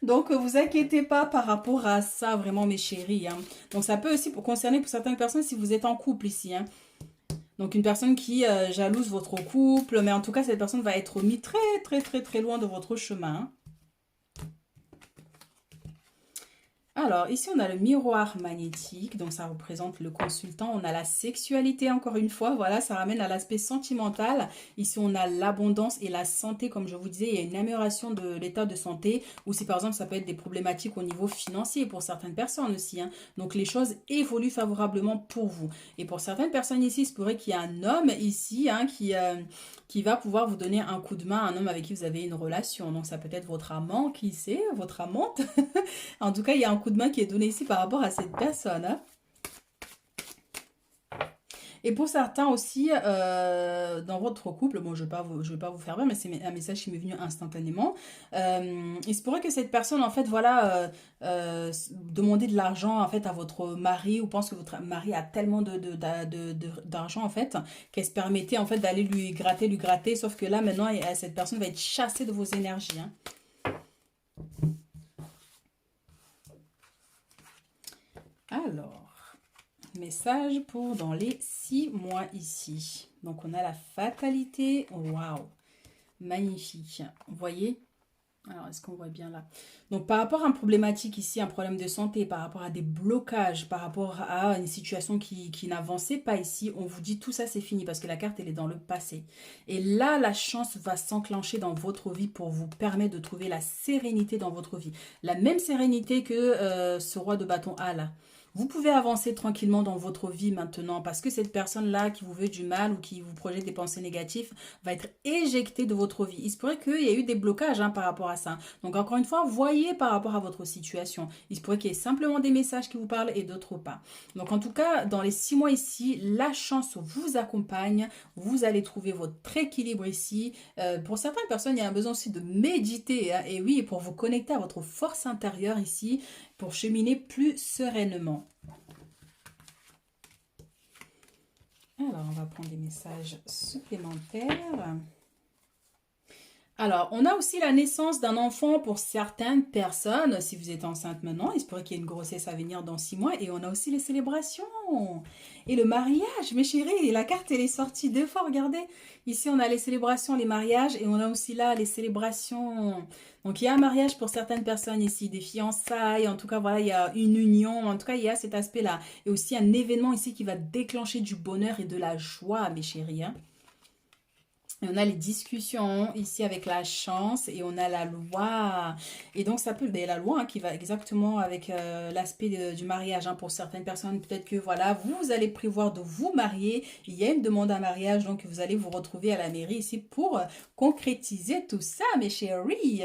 Donc, vous inquiétez pas par rapport à ça, vraiment, mes chéris, hein. Donc, ça peut aussi concerner pour certaines personnes si vous êtes en couple ici, hein. Donc, une personne qui jalouse votre couple, mais en tout cas, cette personne va être mise très, très, très, très loin de votre chemin, hein. Alors, ici, on a le miroir magnétique, donc ça représente le consultant. On a la sexualité, encore une fois, voilà, ça ramène à l'aspect sentimental. Ici, on a l'abondance et la santé, comme je vous disais, il y a une amélioration de l'état de santé. Ou si, par exemple, ça peut être des problématiques au niveau financier pour certaines personnes aussi, hein. Donc, les choses évoluent favorablement pour vous. Et pour certaines personnes ici, il se pourrait qu'il y ait un homme ici, hein, qui va pouvoir vous donner un coup de main, un homme avec qui vous avez une relation. Donc, ça peut être votre amant, qui sait, votre amante. En tout cas, il y a un coup de main qui est donné ici par rapport à cette personne, hein. Et pour certains aussi, dans votre couple, bon, je vais pas vous faire peur, mais c'est un message qui m'est venu instantanément. Il se pourrait que cette personne, en fait, voilà, demander de l'argent, en fait, à votre mari, ou pense que votre mari a tellement d'argent, en fait, qu'elle se permettait, en fait, d'aller lui gratter, sauf que là, maintenant, cette personne va être chassée de vos énergies, hein. Alors, message pour dans les 6 mois ici. Donc, on a la fatalité. Waouh, magnifique. Vous voyez? Alors, est-ce qu'on voit bien là? Donc, par rapport à une problématique ici, un problème de santé, par rapport à des blocages, par rapport à une situation qui n'avançait pas ici, on vous dit tout ça, c'est fini parce que la carte, elle est dans le passé. Et là, la chance va s'enclencher dans votre vie pour vous permettre de trouver la sérénité dans votre vie. La même sérénité que ce roi de bâton a là. Vous pouvez avancer tranquillement dans votre vie maintenant parce que cette personne-là qui vous veut du mal ou qui vous projette des pensées négatives va être éjectée de votre vie. Il se pourrait qu'il y ait eu des blocages, hein, par rapport à ça. Donc encore une fois, voyez par rapport à votre situation. Il se pourrait qu'il y ait simplement des messages qui vous parlent et d'autres pas. Donc en tout cas, dans les 6 mois ici, la chance vous accompagne. Vous allez trouver votre équilibre ici. Pour certaines personnes, il y a un besoin aussi de méditer, hein, et oui, pour vous connecter à votre force intérieure ici, pour cheminer plus sereinement. Alors, on va prendre des messages supplémentaires. Alors, on a aussi la naissance d'un enfant pour certaines personnes. Si vous êtes enceinte maintenant, il se pourrait qu'il y ait une grossesse à venir dans 6 mois. Et on a aussi les célébrations. Et le mariage, mes chéris, la carte, elle est sortie deux fois, regardez. Ici, on a les célébrations, les mariages, et on a aussi là les célébrations. Donc, il y a un mariage pour certaines personnes ici, des fiançailles, en tout cas, voilà, il y a une union, en tout cas, il y a cet aspect-là. Et aussi un événement ici qui va déclencher du bonheur et de la joie, mes chéris, hein. Et on a les discussions ici avec la chance et on a la loi. Et donc, ça peut, ben, la loi hein, qui va exactement avec l'aspect du mariage. Hein. Pour certaines personnes, peut-être que voilà, vous allez prévoir de vous marier. Il y a une demande à mariage, donc vous allez vous retrouver à la mairie ici pour concrétiser tout ça, mes chéris.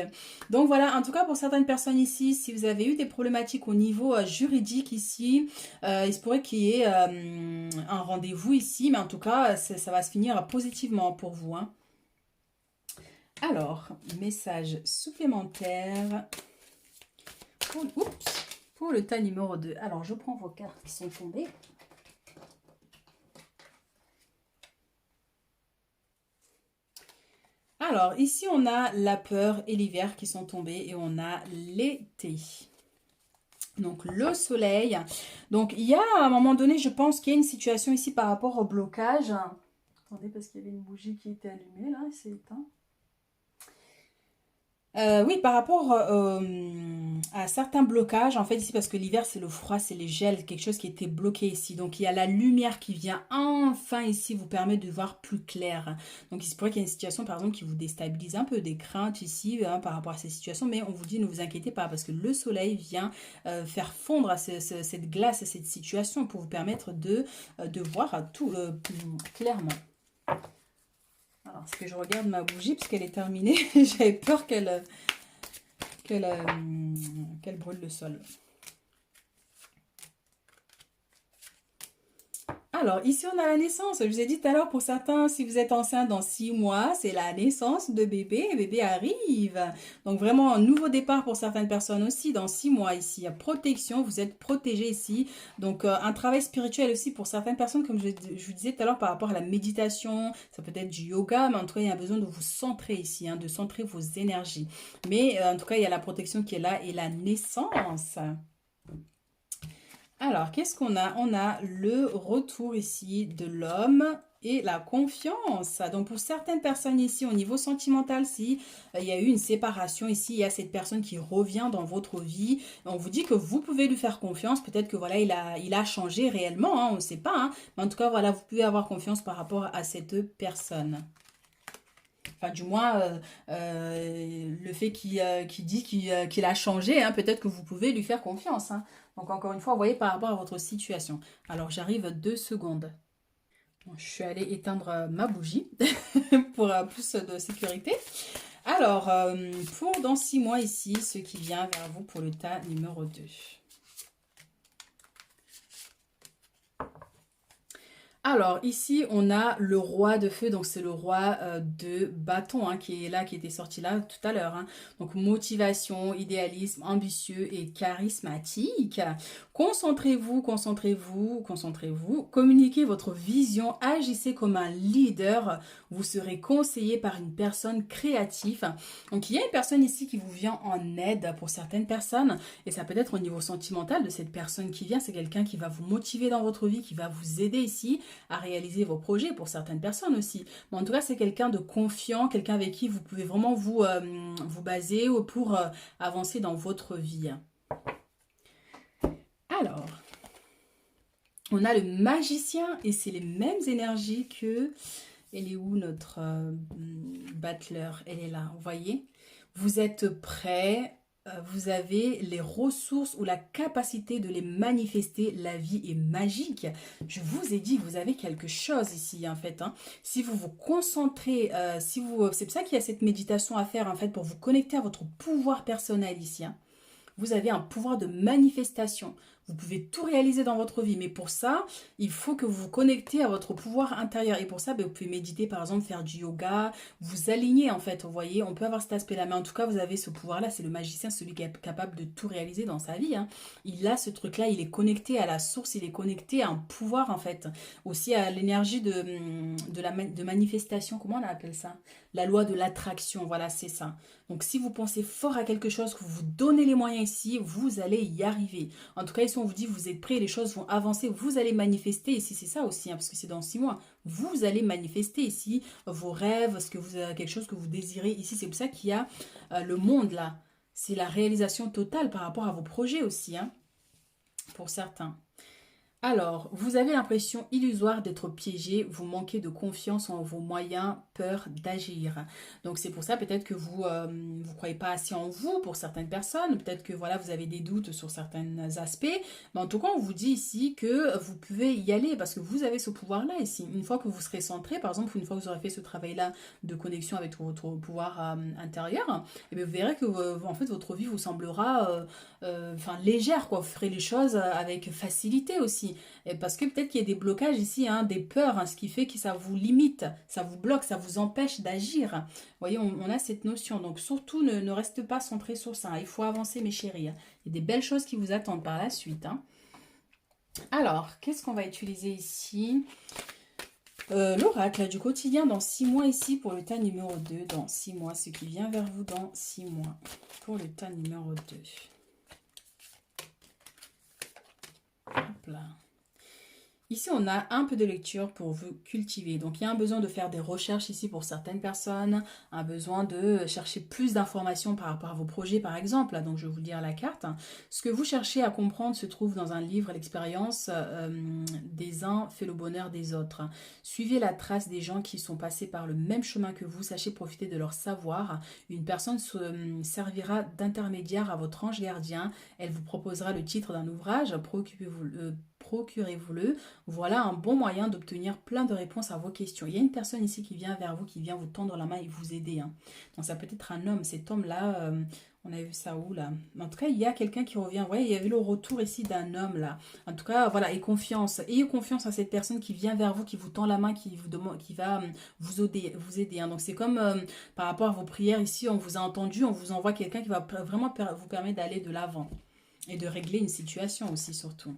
Donc voilà, en tout cas, pour certaines personnes ici, si vous avez eu des problématiques au niveau juridique ici, il se pourrait qu'il y ait un rendez-vous ici, mais en tout cas, ça va se finir positivement pour vous. Hein. Alors, message supplémentaire pour le tas numéro 2. Alors, je prends vos cartes qui sont tombées. Alors, ici, on a la peur et l'hiver qui sont tombés et on a l'été. Donc, le soleil. Donc, il y a à un moment donné, je pense qu'il y a une situation ici par rapport au blocage. Attendez, parce qu'il y avait une bougie qui était allumée, là, elle s'est éteinte. Oui, par rapport à certains blocages, en fait, ici, parce que l'hiver, c'est le froid, c'est les gels, quelque chose qui était bloqué ici. Donc, il y a la lumière qui vient enfin ici vous permettre de voir plus clair. Donc, il se pourrait qu'il y ait une situation, par exemple, qui vous déstabilise un peu, des craintes ici hein, par rapport à ces situations. Mais on vous dit, ne vous inquiétez pas, parce que le soleil vient faire fondre cette glace, cette situation pour vous permettre de voir tout clairement. Alors, est-ce que je regarde ma bougie parce qu'elle est terminée? J'avais peur qu'elle brûle le sol. Alors, ici, on a la naissance. Je vous ai dit tout à l'heure, pour certains, si vous êtes enceinte dans 6 mois, c'est la naissance de bébé. Bébé arrive. Donc, vraiment, un nouveau départ pour certaines personnes aussi dans 6 mois ici. Il y a protection, vous êtes protégé ici. Donc, un travail spirituel aussi pour certaines personnes, comme je vous disais tout à l'heure, par rapport à la méditation. Ça peut être du yoga, mais en tout cas, il y a besoin de vous centrer ici, hein, de centrer vos énergies. Mais en tout cas, il y a la protection qui est là et la naissance. Alors, qu'est-ce qu'on a? On a le retour ici de l'homme et la confiance. Donc, pour certaines personnes ici, au niveau sentimental, si il y a eu une séparation ici, il y a cette personne qui revient dans votre vie. On vous dit que vous pouvez lui faire confiance. Peut-être que voilà, il a changé réellement, hein, on ne sait pas. Hein. Mais en tout cas, voilà, vous pouvez avoir confiance par rapport à cette personne. Enfin, du moins, le fait qu'il dit qu'il a changé, hein, peut-être que vous pouvez lui faire confiance. Hein. Donc, encore une fois, vous voyez par rapport à votre situation. Alors, j'arrive 2 secondes. Bon, je suis allée éteindre ma bougie pour plus de sécurité. Alors, pour dans 6 mois ici, ce qui vient vers vous pour le tas numéro 2. Alors, ici, on a le roi de feu, donc c'est le roi de bâton hein, qui est là, qui était sorti là tout à l'heure. Hein. Donc, motivation, idéalisme, ambitieux et charismatique. Concentrez-vous, concentrez-vous, concentrez-vous. Communiquez votre vision, agissez comme un leader. Vous serez conseillé par une personne créative. Donc, il y a une personne ici qui vous vient en aide pour certaines personnes. Et ça peut être au niveau sentimental de cette personne qui vient. C'est quelqu'un qui va vous motiver dans votre vie, qui va vous aider ici à réaliser vos projets pour certaines personnes aussi. Mais en tout cas, c'est quelqu'un de confiant, quelqu'un avec qui vous pouvez vraiment vous baser pour avancer dans votre vie. Alors, on a le magicien et c'est les mêmes énergies que... Elle est où notre battleur? Elle est là, vous voyez? Vous êtes prêts, vous avez les ressources ou la capacité de les manifester. La vie est magique. Je vous ai dit, vous avez quelque chose ici en fait. Hein. Si vous vous concentrez, c'est pour ça qu'il y a cette méditation à faire en fait pour vous connecter à votre pouvoir personnel ici. Hein. Vous avez un pouvoir de manifestation. Vous pouvez tout réaliser dans votre vie, mais pour ça, il faut que vous vous connectez à votre pouvoir intérieur. Et pour ça, vous pouvez méditer, par exemple, faire du yoga, vous aligner en fait. Vous voyez, on peut avoir cet aspect-là, mais en tout cas, vous avez ce pouvoir-là. C'est le magicien, celui qui est capable de tout réaliser dans sa vie. Hein. Il a ce truc-là, il est connecté à la source, il est connecté à un pouvoir en fait. Aussi à l'énergie de manifestation, comment on appelle ça? La loi de l'attraction, voilà, c'est ça. Donc si vous pensez fort à quelque chose, que vous vous donnez les moyens ici, vous allez y arriver. En tout cas, ici, on vous dit vous êtes prêts, les choses vont avancer, vous allez manifester ici, c'est ça aussi, hein, parce que c'est dans 6 mois. Vous allez manifester ici vos rêves, ce que vous avez, quelque chose que vous désirez ici. C'est pour ça qu'il y a le monde là. C'est la réalisation totale par rapport à vos projets aussi, hein, pour certains. Alors, vous avez l'impression illusoire d'être piégé, vous manquez de confiance en vos moyens, peur d'agir. Donc c'est pour ça peut-être que vous vous croyez pas assez en vous pour certaines personnes, peut-être que voilà, vous avez des doutes sur certains aspects, mais en tout cas, on vous dit ici que vous pouvez y aller parce que vous avez ce pouvoir-là ici. Une fois que vous serez centré, par exemple, une fois que vous aurez fait ce travail-là de connexion avec votre pouvoir intérieur, et bien vous verrez que en fait votre vie vous semblera enfin légère quoi, vous ferez les choses avec facilité aussi. Et parce que peut-être qu'il y a des blocages ici, hein, des peurs, hein, ce qui fait que ça vous limite, ça vous bloque, ça vous empêche d'agir. Vous voyez, on a cette notion. Donc surtout, ne reste pas centré sur ça. Il faut avancer, mes chéris. Il y a des belles choses qui vous attendent par la suite. Hein. Alors, qu'est-ce qu'on va utiliser ici? L'oracle du quotidien dans 6 mois ici pour le tas numéro 2. Dans 6 mois, ce qui vient vers vous dans 6 mois pour le tas numéro 2. Hop là. Ici, on a un peu de lecture pour vous cultiver. Donc, il y a un besoin de faire des recherches ici pour certaines personnes, un besoin de chercher plus d'informations par rapport à vos projets, par exemple. Donc, je vais vous lire la carte. Ce que vous cherchez à comprendre se trouve dans un livre, l'expérience des uns fait le bonheur des autres. Suivez la trace des gens qui sont passés par le même chemin que vous. Sachez profiter de leur savoir. Une personne servira d'intermédiaire à votre ange gardien. Elle vous proposera le titre d'un ouvrage. Procurez-vous-le. Voilà un bon moyen d'obtenir plein de réponses à vos questions. Il y a une personne ici qui vient vers vous, qui vient vous tendre la main et vous aider. Hein. Donc ça peut être un homme. Cet homme-là, on a vu ça où là? En tout cas, il y a quelqu'un qui revient. Vous voyez, il y avait le retour ici d'un homme là. En tout cas, voilà, et confiance. Ayez confiance à cette personne qui vient vers vous, qui vous tend la main, qui vous demande, qui va vous aider. Hein. Donc c'est comme par rapport à vos prières ici, on vous a entendu, on vous envoie quelqu'un qui va vraiment vous permettre d'aller de l'avant et de régler une situation aussi surtout.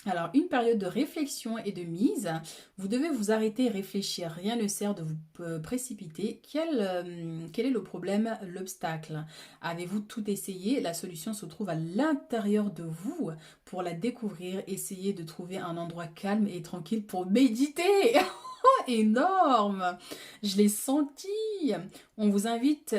Alors, une période de réflexion et de mise. Vous devez vous arrêter et réfléchir. Rien ne sert de vous précipiter. Quel est le problème, l'obstacle? Avez-vous tout essayé? La solution se trouve à l'intérieur de vous. Pour la découvrir, essayez de trouver un endroit calme et tranquille pour méditer. Énorme, je l'ai senti. On vous invite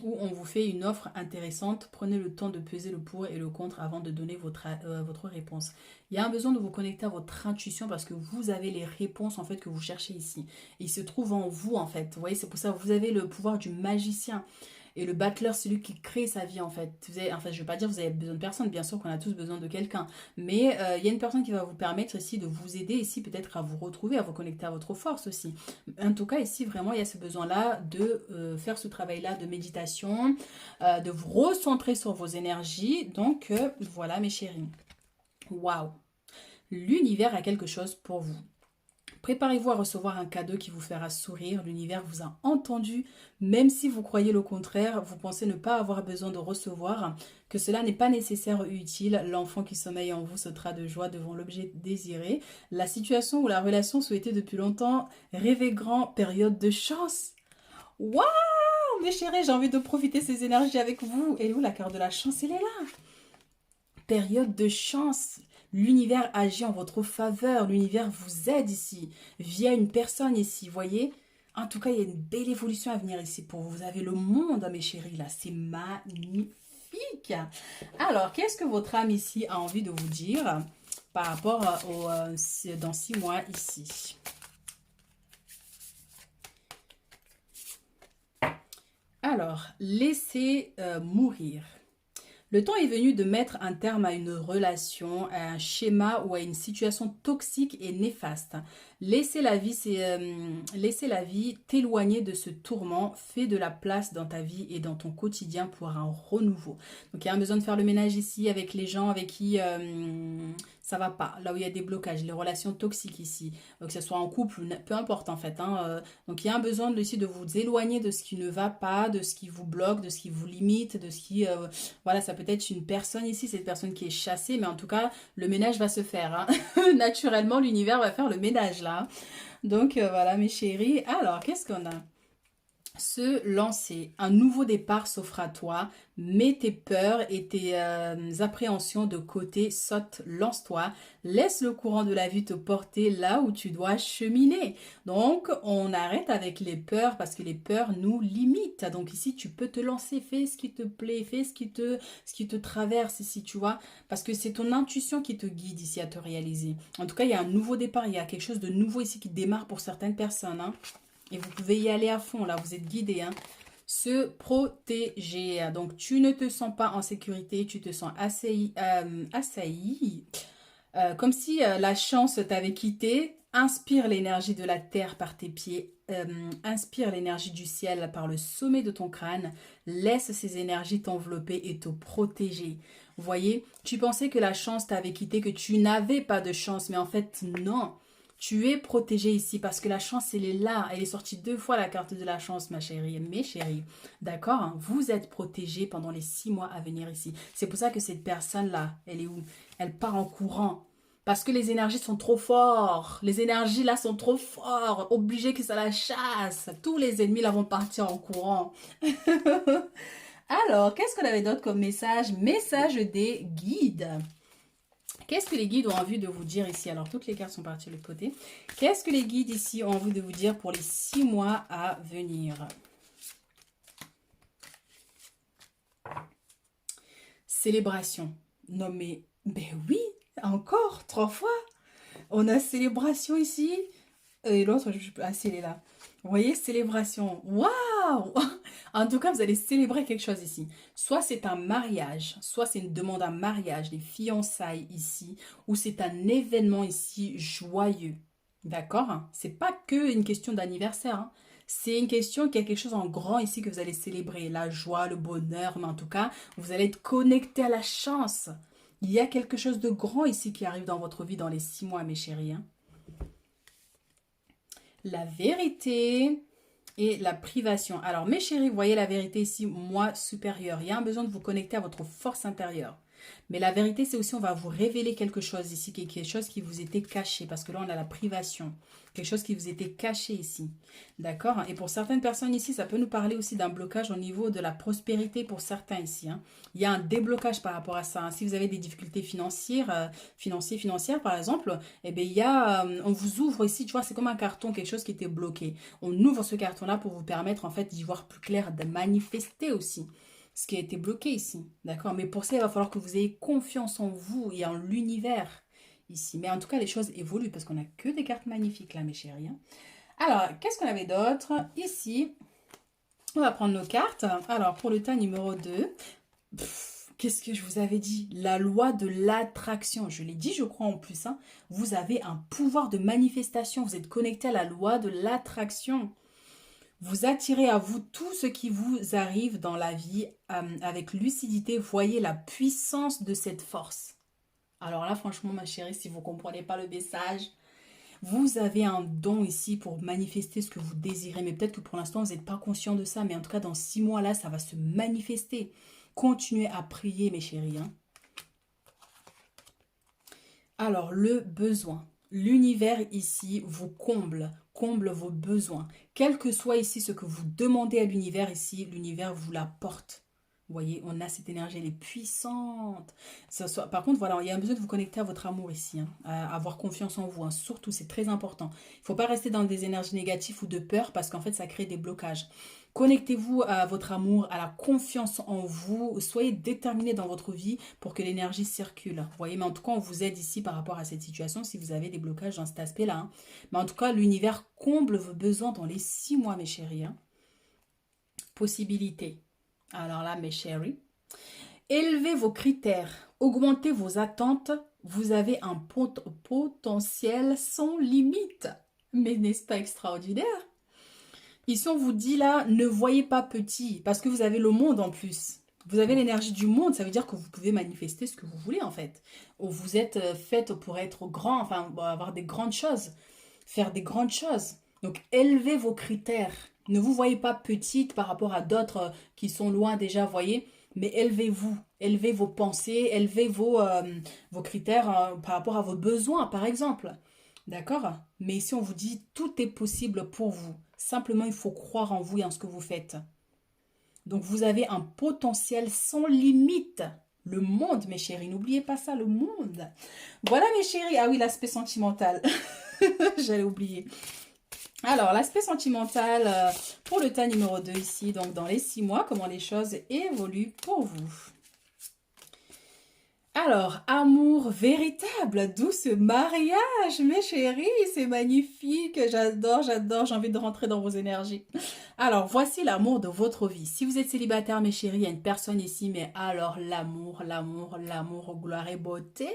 ou on vous fait une offre intéressante. Prenez le temps de peser le pour et le contre avant de donner votre réponse. Il y a un besoin de vous connecter à votre intuition parce que vous avez les réponses en fait que vous cherchez ici. Et il se trouve en vous en fait. Vous voyez, c'est pour ça que vous avez le pouvoir du magicien. Et le battleur, c'est celui qui crée sa vie en fait. Je ne vais pas dire que vous avez besoin de personne, bien sûr qu'on a tous besoin de quelqu'un. Mais il y a une personne qui va vous permettre ici de vous aider, ici peut-être à vous retrouver, à vous connecter à votre force aussi. En tout cas, ici vraiment, il y a ce besoin-là de faire ce travail-là de méditation, de vous recentrer sur vos énergies. Donc voilà mes chéris. Waouh! L'univers a quelque chose pour vous. Préparez-vous à recevoir un cadeau qui vous fera sourire. L'univers vous a entendu, même si vous croyez le contraire, vous pensez ne pas avoir besoin de recevoir, que cela n'est pas nécessaire ou utile. L'enfant qui sommeille en vous sautera de joie devant l'objet désiré. La situation ou la relation souhaitée depuis longtemps, rêvez grand, période de chance. Waouh, mes chéris, j'ai envie de profiter de ces énergies avec vous. Et où la carte de la chance, elle est là. Période de chance. L'univers agit en votre faveur. L'univers vous aide ici. Via une personne ici, voyez. En tout cas, il y a une belle évolution à venir ici pour vous. Vous avez le monde, mes chéris, là. C'est magnifique. Alors, qu'est-ce que votre âme ici a envie de vous dire par rapport dans 6 mois ici? Alors, laissez mourir. Le temps est venu de mettre un terme à une relation, à un schéma ou à une situation toxique et néfaste. Laissez la vie t'éloigner de ce tourment. Fais de la place dans ta vie et dans ton quotidien pour un renouveau. Donc il y a un besoin de faire le ménage ici avec les gens avec qui ça va pas. Là où il y a des blocages, les relations toxiques ici. Que ce soit en couple, peu importe en fait. Donc il y a un besoin ici de vous éloigner de ce qui ne va pas, de ce qui vous bloque, de ce qui vous limite, de ce qui... voilà, ça peut être une personne ici, cette personne qui est chassée, mais en tout cas, le ménage va se faire. Hein. Naturellement, l'univers va faire le ménage là. Donc voilà mes chéris. Alors, qu'est-ce qu'on a? Se lancer. Un nouveau départ s'offre à toi. Mets tes peurs et tes appréhensions de côté. Saute, lance-toi. Laisse le courant de la vie te porter là où tu dois cheminer. Donc, on arrête avec les peurs parce que les peurs nous limitent. Donc ici, tu peux te lancer. Fais ce qui te plaît. Fais ce qui te traverse ici, tu vois. Parce que c'est ton intuition qui te guide ici à te réaliser. En tout cas, il y a un nouveau départ. Il y a quelque chose de nouveau ici qui démarre pour certaines personnes, hein. Et vous pouvez y aller à fond, là, vous êtes guidé, hein. Se protéger. Donc, tu ne te sens pas en sécurité, tu te sens assailli, comme si la chance t'avait quitté. Inspire l'énergie de la terre par tes pieds. Inspire l'énergie du ciel par le sommet de ton crâne. Laisse ces énergies t'envelopper et te protéger. Vous voyez, tu pensais que la chance t'avait quitté, que tu n'avais pas de chance, mais en fait, non. Tu es protégé ici parce que la chance, elle est là. Elle est sortie 2 fois la carte de la chance, ma chérie, mes chéris. D'accord, hein? Vous êtes protégés pendant les 6 mois à venir ici. C'est pour ça que cette personne-là, elle est où? Elle part en courant. Parce que les énergies sont trop fortes. Les énergies là sont trop fortes. Obligé que ça la chasse. Tous les ennemis là vont partir en courant. Alors, qu'est-ce qu'on avait d'autre comme message? Message des guides. Qu'est-ce que les guides ont envie de vous dire ici? Alors, toutes les cartes sont parties de l'autre côté. Qu'est-ce que les guides ici ont envie de vous dire pour les 6 mois à venir? Célébration. Non mais, ben oui, encore 3 fois. On a célébration ici. Et l'autre, je peux... Ah, si, elle est là. Vous voyez, célébration. Waouh! En tout cas, vous allez célébrer quelque chose ici. Soit c'est un mariage, soit c'est une demande en mariage, des fiançailles ici, ou c'est un événement ici joyeux. D'accord? C'est pas que une question d'anniversaire, hein. C'est une question qu'il y a quelque chose en grand ici que vous allez célébrer. La joie, le bonheur, mais en tout cas, vous allez être connecté à la chance. Il y a quelque chose de grand ici qui arrive dans votre vie dans les 6 mois, mes chéris, hein. La vérité et la privation. Alors, mes chéris, vous voyez la vérité ici, moi supérieur. Il y a un besoin de vous connecter à votre force intérieure. Mais la vérité, c'est aussi, on va vous révéler quelque chose ici, quelque chose qui vous était caché. Parce que là, on a la privation. Quelque chose qui vous était caché ici. D'accord? Et pour certaines personnes ici, ça peut nous parler aussi d'un blocage au niveau de la prospérité pour certains ici, hein. Il y a un déblocage par rapport à ça, hein. Si vous avez des difficultés financières, par exemple, eh bien, on vous ouvre ici, tu vois, c'est comme un carton, quelque chose qui était bloqué. On ouvre ce carton-là pour vous permettre, en fait, d'y voir plus clair, de manifester aussi ce qui a été bloqué ici. D'accord? Mais pour ça, il va falloir que vous ayez confiance en vous et en l'univers ici. Mais en tout cas, les choses évoluent parce qu'on n'a que des cartes magnifiques là, mes chéris, hein. Alors, qu'est-ce qu'on avait d'autre? Ici, on va prendre nos cartes. Alors, pour le tas numéro 2, qu'est-ce que je vous avais dit? La loi de l'attraction. Je l'ai dit, je crois, en plus, hein. Vous avez un pouvoir de manifestation. Vous êtes connecté à la loi de l'attraction. Vous attirez à vous tout ce qui vous arrive dans la vie avec lucidité. Voyez la puissance de cette force. Alors là, franchement, ma chérie, si vous ne comprenez pas le message, vous avez un don ici pour manifester ce que vous désirez. Mais peut-être que pour l'instant, vous n'êtes pas conscient de ça. Mais en tout cas, dans 6 mois, là, ça va se manifester. Continuez à prier, mes chéris, hein. Alors, le besoin. L'univers ici vous comble vos besoins. Quel que soit ici ce que vous demandez à l'univers ici, l'univers vous l'apporte. Vous voyez, on a cette énergie, elle est puissante. Par contre, voilà, il y a besoin de vous connecter à votre amour ici, hein, à avoir confiance en vous, hein. Surtout, c'est très important. Il ne faut pas rester dans des énergies négatives ou de peur parce qu'en fait, ça crée des blocages. Connectez-vous à votre amour, à la confiance en vous. Soyez déterminé dans votre vie pour que l'énergie circule. Vous voyez, mais en tout cas, on vous aide ici par rapport à cette situation si vous avez des blocages dans cet aspect-là, hein. Mais en tout cas, l'univers comble vos besoins dans les 6 mois, mes chéris, hein. Possibilités. Alors là, mes chéris, élevez vos critères, augmentez vos attentes. Vous avez un potentiel sans limite. Mais n'est-ce pas extraordinaire? Ici, on vous dit là, ne voyez pas petit, parce que vous avez le monde en plus. Vous avez l'énergie du monde, ça veut dire que vous pouvez manifester ce que vous voulez en fait. Ou vous êtes faite pour être grand, enfin, avoir des grandes choses, faire des grandes choses. Donc, élevez vos critères. Ne vous voyez pas petite par rapport à d'autres qui sont loin déjà, voyez. Mais élevez-vous, élevez vos pensées, élevez vos critères par rapport à vos besoins, par exemple. D'accord? Mais ici, on vous dit tout est possible pour vous. Simplement, il faut croire en vous et en ce que vous faites. Donc, vous avez un potentiel sans limite. Le monde, mes chéris, n'oubliez pas ça, le monde. Voilà, mes chéris. Ah oui, l'aspect sentimental. J'allais oublier. Alors, l'aspect sentimental pour le tas numéro 2 ici, donc dans les 6 mois, comment les choses évoluent pour vous. Alors, amour véritable, d'où ce mariage, mes chéris, c'est magnifique, j'adore, j'adore, j'ai envie de rentrer dans vos énergies. Alors, voici l'amour de votre vie. Si vous êtes célibataire, mes chéris, il y a une personne ici, mais alors l'amour, l'amour, l'amour, gloire et beauté.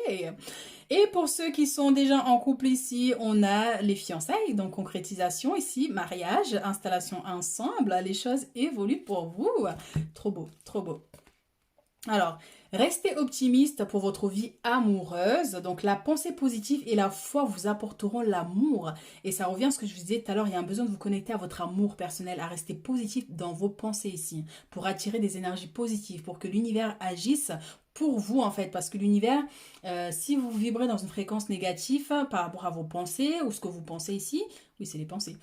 Et pour ceux qui sont déjà en couple ici, on a les fiançailles, donc concrétisation ici, mariage, installation ensemble, les choses évoluent pour vous. Trop beau, trop beau. Alors, restez optimiste pour votre vie amoureuse. Donc, la pensée positive et la foi vous apporteront l'amour. Et ça revient à ce que je vous disais tout à l'heure, il y a un besoin de vous connecter à votre amour personnel, à rester positif dans vos pensées ici, pour attirer des énergies positives, pour que l'univers agisse pour vous en fait. Parce que l'univers, si vous vibrez dans une fréquence négative par rapport à vos pensées ou ce que vous pensez ici, oui, c'est les pensées,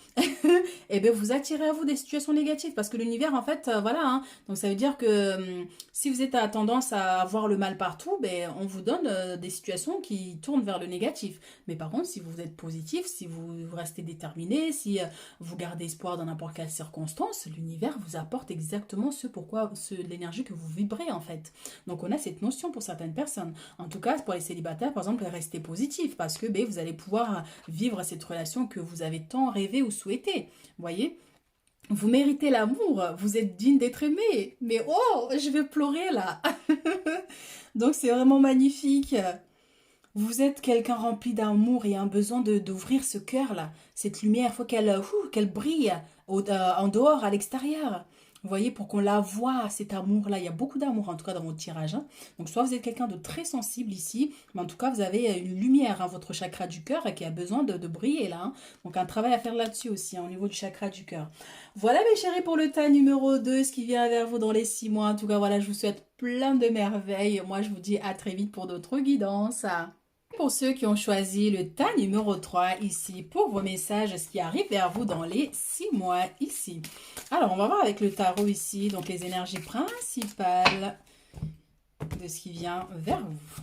et bien vous attirez à vous des situations négatives parce que l'univers en fait, voilà, hein. Donc ça veut dire que si vous êtes à tendance à avoir le mal partout, ben, on vous donne des situations qui tournent vers le négatif. Mais par contre, si vous êtes positif, si vous restez déterminé, si vous gardez espoir dans n'importe quelle circonstance, l'univers vous apporte exactement l'énergie que vous vibrez en fait. Donc on a cette notion pour certaines personnes. En tout cas, pour les célibataires, par exemple, restez positif parce que ben, vous allez pouvoir vivre cette relation que vous avez tant rêvé ou souhaité. Voyez? Vous méritez l'amour, vous êtes digne d'être aimé. Mais oh, je vais pleurer là. Donc c'est vraiment magnifique. Vous êtes quelqu'un rempli d'amour et un besoin d'ouvrir ce cœur-là. Cette lumière, il faut qu'elle brille en dehors, à l'extérieur. Vous voyez, pour qu'on la voie, cet amour-là. Il y a beaucoup d'amour, en tout cas, dans votre tirage, hein. Donc, soit vous êtes quelqu'un de très sensible ici, mais en tout cas, vous avez une lumière, hein, votre chakra du cœur, qui a besoin de briller, là, hein. Donc, un travail à faire là-dessus aussi, hein, au niveau du chakra du cœur. Voilà, mes chéris, pour le tas numéro 2, ce qui vient vers vous dans les 6 mois. En tout cas, voilà, je vous souhaite plein de merveilles. Moi, je vous dis à très vite pour d'autres guidances. Pour ceux qui ont choisi le tas numéro 3 ici, pour vos messages, ce qui arrive vers vous dans les 6 mois ici. Alors, on va voir avec le tarot ici, donc les énergies principales de ce qui vient vers vous.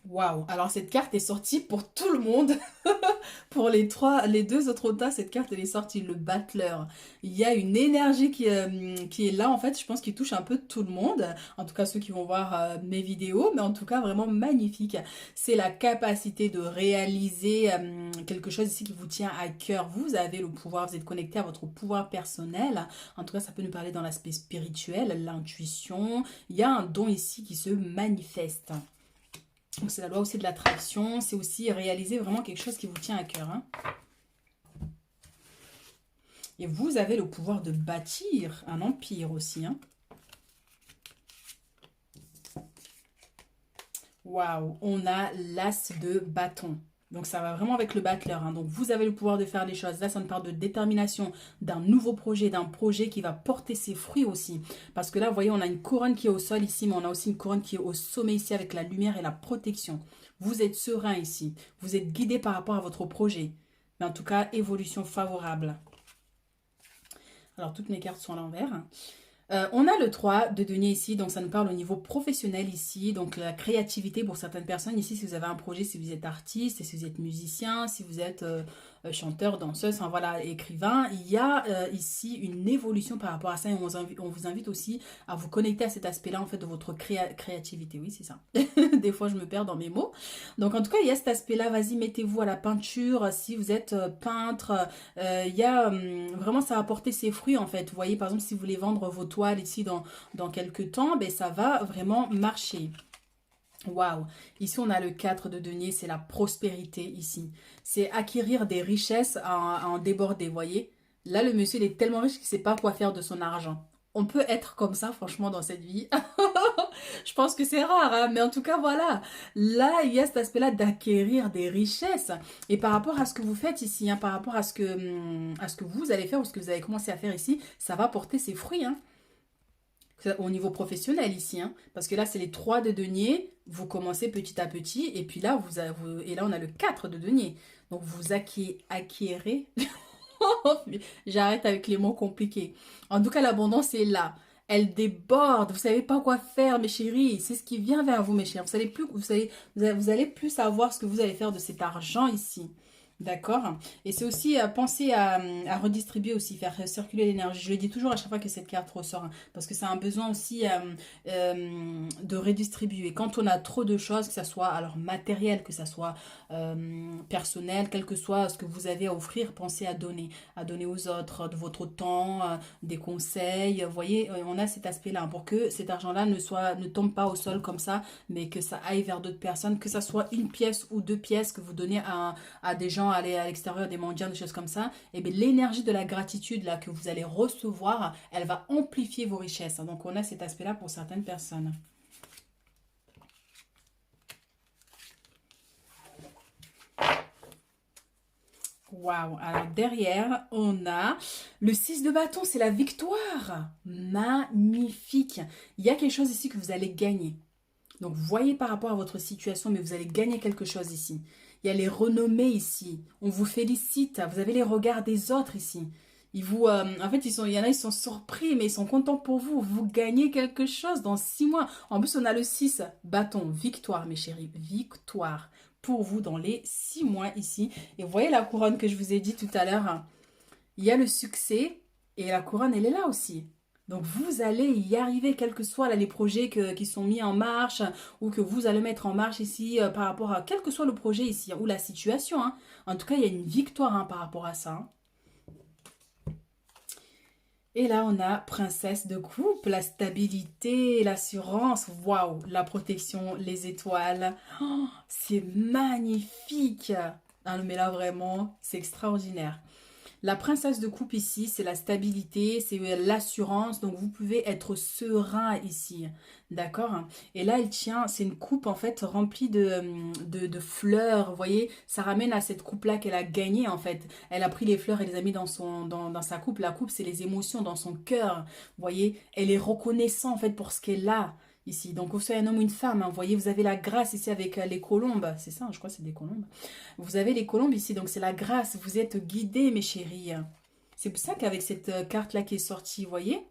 Waouh! Alors, cette carte est sortie pour tout le monde. Pour les deux autres tas, cette carte, elle est sortie, le battleur. Il y a une énergie qui est là, en fait, je pense, qui touche un peu tout le monde. En tout cas, ceux qui vont voir mes vidéos, mais en tout cas, vraiment magnifique. C'est la capacité de réaliser quelque chose ici qui vous tient à cœur. Vous avez le pouvoir, vous êtes connecté à votre pouvoir personnel. En tout cas, ça peut nous parler dans l'aspect spirituel, l'intuition. Il y a un don ici qui se manifeste. Donc c'est la loi aussi de l'attraction, c'est aussi réaliser vraiment quelque chose qui vous tient à cœur, hein. Et vous avez le pouvoir de bâtir un empire aussi, hein. Waouh, on a l'as de bâton. Donc ça va vraiment avec le battleur, hein. Donc vous avez le pouvoir de faire les choses. Là, ça nous parle de détermination, d'un nouveau projet, d'un projet qui va porter ses fruits aussi. Parce que là, vous voyez, on a une couronne qui est au sol ici, mais on a aussi une couronne qui est au sommet ici avec la lumière et la protection. Vous êtes serein ici. Vous êtes guidé par rapport à votre projet. Mais en tout cas, évolution favorable. Alors, toutes mes cartes sont à l'envers. On a le 3 de denier ici, donc ça nous parle au niveau professionnel ici, donc la créativité pour certaines personnes ici, si vous avez un projet, si vous êtes artiste, si vous êtes musicien, si vous êtes chanteur, danseuse, enfin voilà, écrivain, il y a ici une évolution par rapport à ça et on vous invite aussi à vous connecter à cet aspect-là en fait de votre créativité, oui c'est ça, des fois je me perds dans mes mots, donc en tout cas il y a cet aspect-là, vas-y mettez-vous à la peinture, si vous êtes peintre, il y a vraiment ça va apporter ses fruits en fait, vous voyez par exemple si vous voulez vendre vos toiles ici dans quelques temps, ben, ça va vraiment marcher. Waouh! Ici, on a le 4 de denier, c'est la prospérité ici. C'est acquérir des richesses à en déborder, vous voyez? Là, le monsieur, il est tellement riche qu'il ne sait pas quoi faire de son argent. On peut être comme ça, franchement, dans cette vie. Je pense que c'est rare, hein, mais en tout cas, voilà. Là, il y a cet aspect-là d'acquérir des richesses. Et par rapport à ce que vous faites ici, hein, par rapport à ce que vous allez faire ou ce que vous avez commencé à faire ici, ça va porter ses fruits, hein. Au niveau professionnel ici, hein, parce que là, c'est les 3 de denier. Vous commencez petit à petit. Et puis là, et là, on a le 4 de denier. Donc, vous acquérez. J'arrête avec les mots compliqués. En tout cas, l'abondance est là. Elle déborde. Vous savez pas quoi faire, mes chéris. C'est ce qui vient vers vous, mes chéris. Vous allez plus savoir ce que vous allez faire de cet argent ici. D'accord? Et c'est aussi penser à redistribuer aussi, faire circuler l'énergie. Je le dis toujours à chaque fois que cette carte ressort, hein, parce que c'est un besoin aussi de redistribuer. Quand on a trop de choses, que ce soit alors matériel, que ce soit personnel, quel que soit ce que vous avez à offrir, pensez à donner aux autres de votre temps, des conseils. Vous voyez, on a cet aspect-là, hein, pour que cet argent-là ne tombe pas au sol comme ça, mais que ça aille vers d'autres personnes, que ça soit une pièce ou 2 pièces que vous donnez à des gens, aller à l'extérieur, des mendiants, des choses comme ça, et bien l'énergie de la gratitude là que vous allez recevoir, elle va amplifier vos richesses. Donc on a cet aspect-là pour certaines personnes. Waouh! Alors derrière, on a le 6 de bâton, c'est la victoire. Magnifique. Il y a quelque chose ici que vous allez gagner. Donc, voyez par rapport à votre situation, mais vous allez gagner quelque chose ici. Il y a les renommées ici. On vous félicite. Vous avez les regards des autres ici. En fait, il y en a, ils sont surpris, mais ils sont contents pour vous. Vous gagnez quelque chose dans 6 mois. En plus, on a le 6, bâton, victoire, mes chéris. Victoire pour vous dans les 6 mois ici. Et vous voyez la couronne que je vous ai dit tout à l'heure, hein. Il y a le succès et la couronne, elle est là aussi. Donc vous allez y arriver, quels que soient là, les projets qui sont mis en marche ou que vous allez mettre en marche ici par rapport à quel que soit le projet ici, hein, ou la situation, hein. En tout cas, il y a une victoire, hein, par rapport à ça, hein. Et là, on a princesse de coupe, la stabilité, l'assurance, waouh, la protection, les étoiles. Oh, c'est magnifique. Ah, mais là, vraiment, c'est extraordinaire. La princesse de coupe ici, c'est la stabilité, c'est l'assurance. Donc, vous pouvez être serein ici. D'accord? Et là, elle tient, c'est une coupe en fait remplie de fleurs. Vous voyez, ça ramène à cette coupe-là qu'elle a gagnée en fait. Elle a pris les fleurs et les a mis dans sa coupe. La coupe, c'est les émotions dans son cœur. Vous voyez, elle est reconnaissante en fait pour ce qu'elle a ici. Donc, que vous soyez un homme ou une femme, hein, vous voyez, vous avez la grâce ici avec les colombes. C'est ça, hein, je crois que c'est des colombes. Vous avez les colombes ici, donc c'est la grâce. Vous êtes guidés, mes chéris. C'est pour ça qu'avec cette carte-là qui est sortie, vous voyez,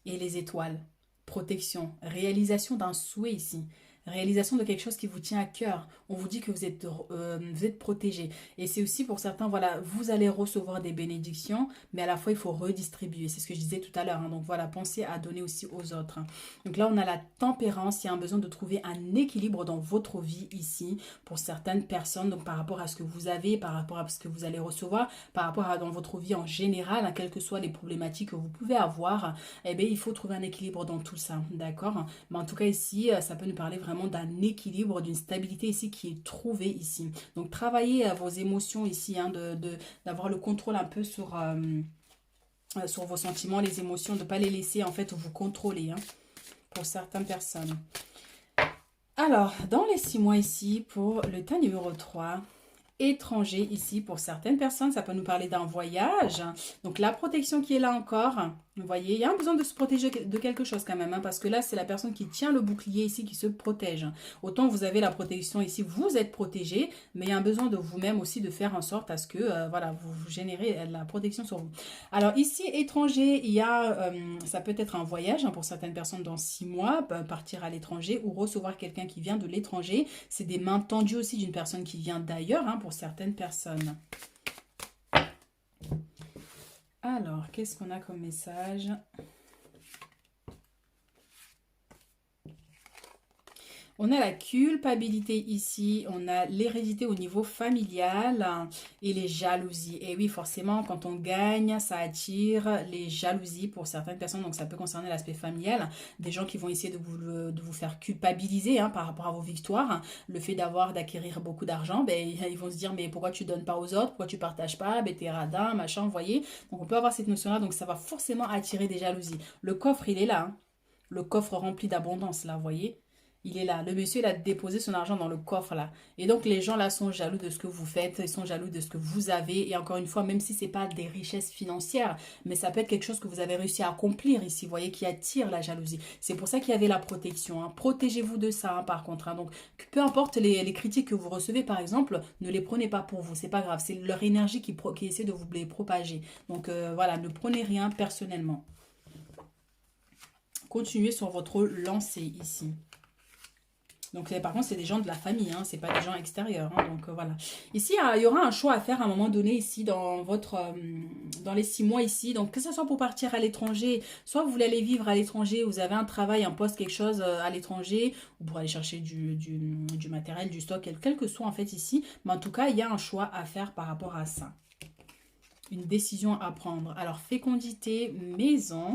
et les étoiles, protection, réalisation d'un souhait ici. Réalisation de quelque chose qui vous tient à cœur. On vous dit que vous êtes protégé. Et c'est aussi pour certains, voilà, vous allez recevoir des bénédictions, mais à la fois, il faut redistribuer. C'est ce que je disais tout à l'heure, hein. Donc voilà, pensez à donner aussi aux autres, hein. Donc là, on a la tempérance. Il y a un besoin de trouver un équilibre dans votre vie ici pour certaines personnes. Donc par rapport à ce que vous avez, par rapport à ce que vous allez recevoir, par rapport à dans votre vie en général, hein, quelles que soient les problématiques que vous pouvez avoir, eh bien, il faut trouver un équilibre dans tout ça. D'accord? Mais en tout cas, ici, ça peut nous parler vraiment d'un équilibre, d'une stabilité ici qui est trouvée ici. Donc, travaillez vos émotions ici, hein, d'avoir le contrôle un peu sur vos sentiments, les émotions, de ne pas les laisser en fait vous contrôler, hein, pour certaines personnes. Alors, dans les 6 mois ici, pour le tas numéro 3, étranger ici, pour certaines personnes, ça peut nous parler d'un voyage. Donc la protection qui est là encore, vous voyez, il y a un besoin de se protéger de quelque chose quand même, hein, parce que là, c'est la personne qui tient le bouclier ici qui se protège. Autant vous avez la protection ici, vous êtes protégé, mais il y a un besoin de vous-même aussi de faire en sorte à ce que, voilà, vous générez la protection sur vous. Alors ici, étranger, il y a, ça peut être un voyage, hein, pour certaines personnes dans 6 mois, partir à l'étranger ou recevoir quelqu'un qui vient de l'étranger. C'est des mains tendues aussi d'une personne qui vient d'ailleurs, hein, pour certaines personnes. Alors, qu'est-ce qu'on a comme message? On a la culpabilité ici, on a l'hérédité au niveau familial et les jalousies. Et oui, forcément, quand on gagne, ça attire les jalousies pour certaines personnes. Donc, ça peut concerner l'aspect familial. Des gens qui vont essayer de vous faire culpabiliser, hein, par rapport à vos victoires. Le fait d'acquérir beaucoup d'argent, ben, ils vont se dire, mais pourquoi tu donnes pas aux autres? Pourquoi tu partages pas? Ben, t'es radin, machin, vous voyez. Donc, on peut avoir cette notion-là. Donc, ça va forcément attirer des jalousies. Le coffre, il est là, hein. Le coffre rempli d'abondance, là, vous voyez. Il est là. Le monsieur, il a déposé son argent dans le coffre là. Et donc les gens là sont jaloux de ce que vous faites, ils sont jaloux de ce que vous avez. Et encore une fois, même si c'est pas des richesses financières, mais ça peut être quelque chose que vous avez réussi à accomplir ici, vous voyez, qui attire la jalousie. C'est pour ça qu'il y avait la protection, hein. Protégez-vous de ça, hein, par contre, hein. Donc peu importe les critiques que vous recevez, par exemple, ne les prenez pas pour vous, c'est pas grave. C'est leur énergie qui essaie de vous les propager. Donc voilà, ne prenez rien personnellement. Continuez sur votre lancée ici. Donc, par contre, c'est des gens de la famille, hein, c'est pas des gens extérieurs, hein, donc voilà. Ici, il y aura un choix à faire à un moment donné ici dans dans les 6 mois ici. Donc, que ce soit pour partir à l'étranger, soit vous voulez aller vivre à l'étranger, vous avez un travail, un poste, quelque chose à l'étranger, ou pour aller chercher du matériel, du stock, quel que soit en fait ici. Mais en tout cas, il y a un choix à faire par rapport à ça. Une décision à prendre. Alors, fécondité, maison.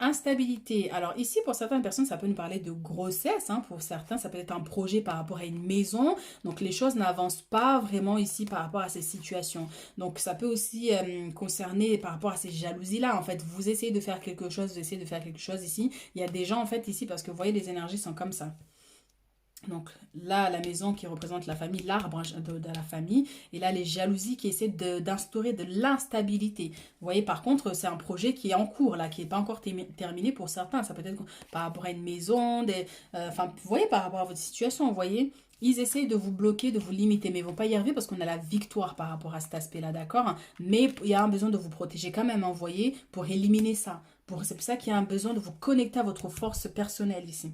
Instabilité. Alors ici, pour certaines personnes, ça peut nous parler de grossesse, hein. Pour certains, ça peut être un projet par rapport à une maison. Donc les choses n'avancent pas vraiment ici par rapport à ces situations. Donc ça peut aussi concerner par rapport à ces jalousies-là. En fait, vous essayez de faire quelque chose, vous essayez de faire quelque chose ici. Il y a des gens en fait ici, parce que vous voyez, les énergies sont comme ça. Donc là, la maison qui représente la famille, l'arbre de la famille. Et là, les jalousies qui essaient d'instaurer de l'instabilité. Vous voyez, par contre, c'est un projet qui est en cours, là, qui n'est pas encore terminé pour certains. Ça peut être par rapport à une maison, enfin, vous voyez, par rapport à votre situation, vous voyez. Ils essayent de vous bloquer, de vous limiter, mais ils ne vont pas y arriver parce qu'on a la victoire par rapport à cet aspect-là, d'accord? Mais il y a un besoin de vous protéger quand même, hein, vous voyez, pour éliminer ça. C'est pour ça qu'il y a un besoin de vous connecter à votre force personnelle ici,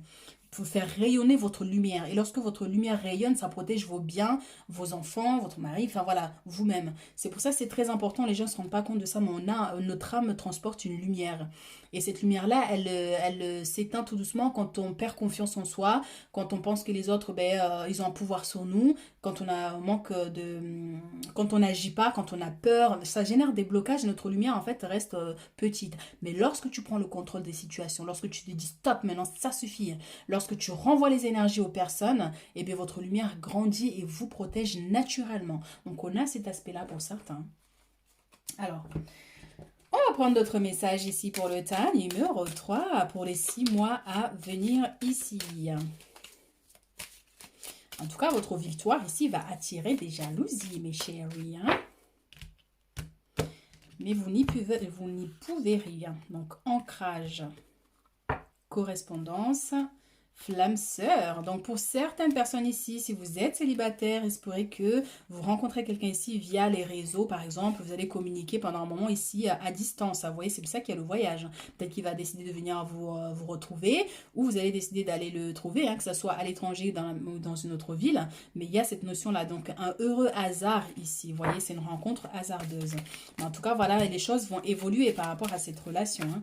pour faire rayonner votre lumière. Et lorsque votre lumière rayonne, ça protège vos biens, vos enfants, votre mari, enfin voilà, vous-même. C'est pour ça que c'est très important, les gens ne se rendent pas compte de ça, mais notre âme transporte une lumière. Et cette lumière-là, elle s'éteint tout doucement quand on perd confiance en soi, quand on pense que les autres, ils ont un pouvoir sur nous, quand on a un manque quand on n'agit pas, quand on a peur, ça génère des blocages et notre lumière, en fait, reste petite. Mais lorsque tu prends le contrôle des situations, lorsque tu te dis stop, maintenant ça suffit, lorsque tu renvoies les énergies aux personnes, eh bien votre lumière grandit et vous protège naturellement. Donc on a cet aspect-là pour certains. Alors, on va prendre d'autres messages ici pour le tas, numéro 3, pour les 6 mois à venir ici. En tout cas, votre victoire ici va attirer des jalousies, mes chéris, hein. Mais vous n'y pouvez rien. Donc, ancrage, correspondance, flamme sœur. Donc pour certaines personnes ici, si vous êtes célibataire, il se pourrait que vous rencontrez quelqu'un ici via les réseaux, par exemple. Vous allez communiquer pendant un moment ici à distance. Vous voyez, c'est pour ça qu'il y a le voyage. Peut-être qu'il va décider de venir vous retrouver, ou vous allez décider d'aller le trouver, hein, que ce soit à l'étranger ou dans une autre ville. Mais il y a cette notion-là. Donc un heureux hasard ici. Vous voyez, c'est une rencontre hasardeuse. Mais en tout cas, voilà, les choses vont évoluer par rapport à cette relation, hein.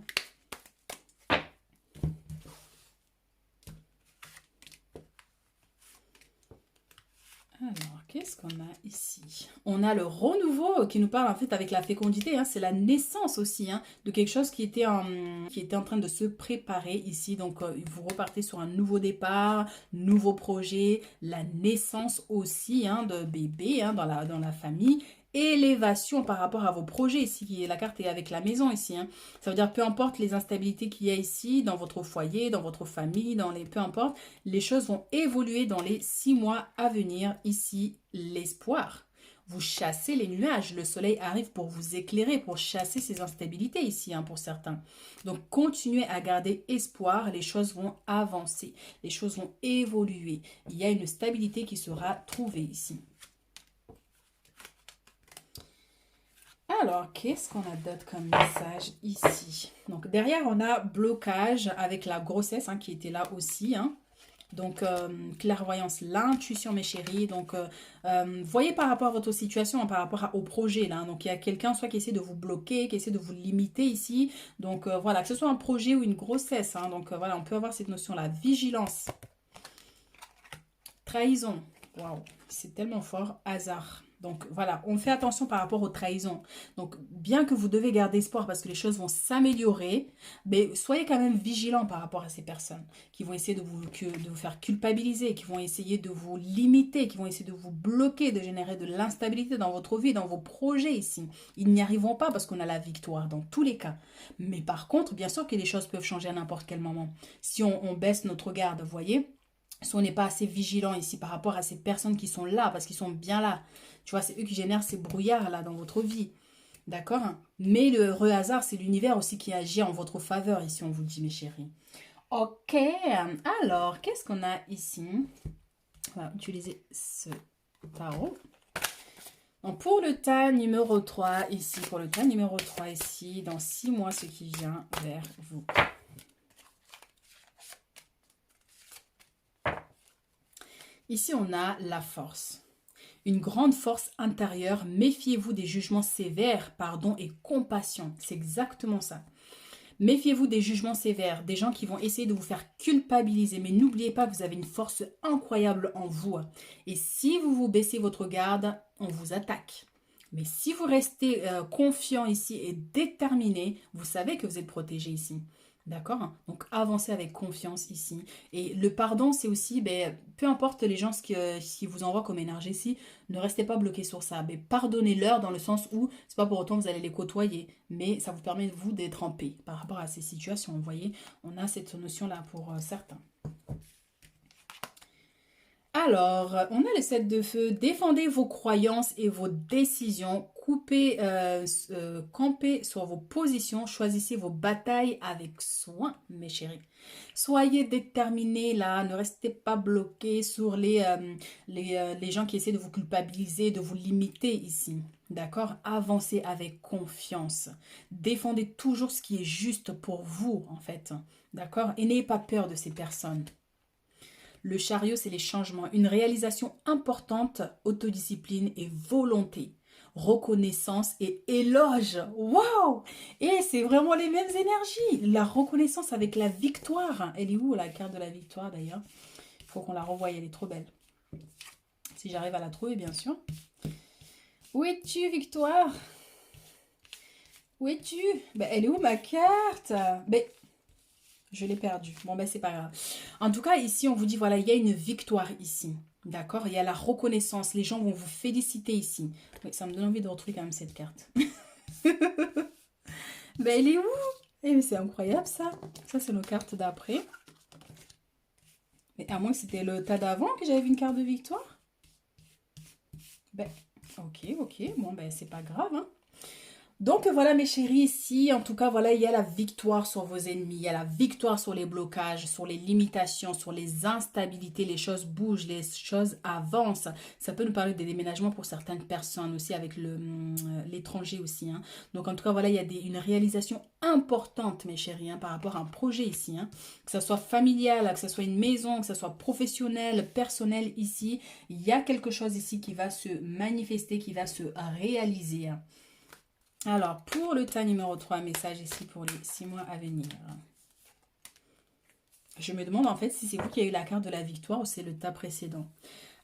Alors, qu'est-ce qu'on a ici? On a le renouveau qui nous parle en fait avec la fécondité, hein, c'est la naissance aussi, hein, de quelque chose qui était en train de se préparer ici. Donc, vous repartez sur un nouveau départ, nouveau projet, la naissance aussi, hein, de bébés, hein, dans la famille. Élévation par rapport à vos projets ici, la carte est avec la maison ici, hein. Ça veut dire peu importe les instabilités qu'il y a ici, dans votre foyer, dans votre famille, peu importe, les choses vont évoluer dans les 6 mois à venir ici, l'espoir. Vous chassez les nuages, le soleil arrive pour vous éclairer, pour chasser ces instabilités ici, hein, pour certains. Donc continuez à garder espoir, les choses vont avancer, les choses vont évoluer. Il y a une stabilité qui sera trouvée ici. Alors, qu'est-ce qu'on a d'autre comme message ici? Donc, derrière, on a blocage avec la grossesse, hein, qui était là aussi, hein. Donc, clairvoyance, l'intuition, mes chéris. Donc, voyez par rapport à votre situation, hein, par rapport au projet, là, hein. Donc, il y a quelqu'un soit qui essaie de vous bloquer, qui essaie de vous limiter ici. Donc, voilà, que ce soit un projet ou une grossesse, hein. Donc, voilà, on peut avoir cette notion-là. Vigilance. Trahison. Waouh, c'est tellement fort. Hasard. Donc voilà, on fait attention par rapport aux trahisons. Donc bien que vous devez garder espoir parce que les choses vont s'améliorer, mais soyez quand même vigilants par rapport à ces personnes qui vont essayer de vous faire culpabiliser, qui vont essayer de vous limiter, qui vont essayer de vous bloquer, de générer de l'instabilité dans votre vie, dans vos projets ici. Ils n'y arriveront pas parce qu'on a la victoire dans tous les cas. Mais par contre, bien sûr que les choses peuvent changer à n'importe quel moment. Si on baisse notre garde, vous voyez. Si on n'est pas assez vigilant ici par rapport à ces personnes qui sont là, parce qu'ils sont bien là. Tu vois, c'est eux qui génèrent ces brouillards là dans votre vie. D'accord? Mais le heureux hasard, c'est l'univers aussi qui agit en votre faveur ici, on vous dit, mes chéris. Ok, alors, qu'est-ce qu'on a ici? On va utiliser ce tarot. Donc, pour le tas numéro 3 ici, pour le tas numéro 3 ici, dans 6 mois, ce qui vient vers vous. Ici, on a la force. Une grande force intérieure. Méfiez-vous des jugements sévères, pardon et compassion. C'est exactement ça. Méfiez-vous des jugements sévères, des gens qui vont essayer de vous faire culpabiliser. Mais n'oubliez pas que vous avez une force incroyable en vous. Et si vous vous baissez votre garde, on vous attaque. Mais si vous restez confiant ici et déterminé, vous savez que vous êtes protégé ici. D'accord? Donc avancez avec confiance ici. Et le pardon, c'est aussi, ben, peu importe les gens ce qui vous envoient comme énergie ici, ne restez pas bloqué sur ça. Mais pardonnez-leur dans le sens où c'est pas pour autant que vous allez les côtoyer, mais ça vous permet vous d'être en paix par rapport à ces situations. Vous voyez, on a cette notion-là pour certains. Alors, on a le 7 de feu. Défendez vos croyances et vos décisions. Campez sur vos positions. Choisissez vos batailles avec soin, mes chéris. Soyez déterminés là. Ne restez pas bloqués sur les gens qui essaient de vous culpabiliser, de vous limiter ici. D'accord? Avancez avec confiance. Défendez toujours ce qui est juste pour vous, en fait. D'accord? Et n'ayez pas peur de ces personnes. Le chariot, c'est les changements. Une réalisation importante, autodiscipline et volonté. Reconnaissance et éloge. Waouh! Et c'est vraiment les mêmes énergies. La reconnaissance avec la victoire. Elle est où la carte de la victoire d'ailleurs? Il faut qu'on la revoie, elle est trop belle. Si j'arrive à la trouver, bien sûr. Où es-tu, Victoire? Où es-tu? Ben, elle est où ma carte? Ben, je l'ai perdu. Bon, ben, c'est pas grave. En tout cas, ici, on vous dit, voilà, il y a une victoire ici. D'accord? Il y a la reconnaissance. Les gens vont vous féliciter ici. Oui, ça me donne envie de retrouver quand même cette carte. Ben, elle est où? Eh, mais c'est incroyable, ça. Ça, c'est nos cartes d'après. Mais à moins que c'était le tas d'avant que j'avais vu une carte de victoire. Ben, ok. Bon, ben, c'est pas grave, hein. Donc voilà mes chéris, ici en tout cas voilà il y a la victoire sur vos ennemis, il y a la victoire sur les blocages, sur les limitations, sur les instabilités, les choses bougent, les choses avancent. Ça peut nous parler des déménagements pour certaines personnes aussi avec l'étranger aussi. Hein. Donc en tout cas voilà il y a une réalisation importante mes chéris par rapport à un projet ici. Hein. Que ce soit familial, que ce soit une maison, que ce soit professionnel, personnel ici. Il y a quelque chose ici qui va se manifester, qui va se réaliser. Hein. Alors, pour le tas numéro 3, message ici pour les 6 mois à venir. Je me demande en fait si c'est vous qui avez eu la carte de la victoire ou c'est le tas précédent.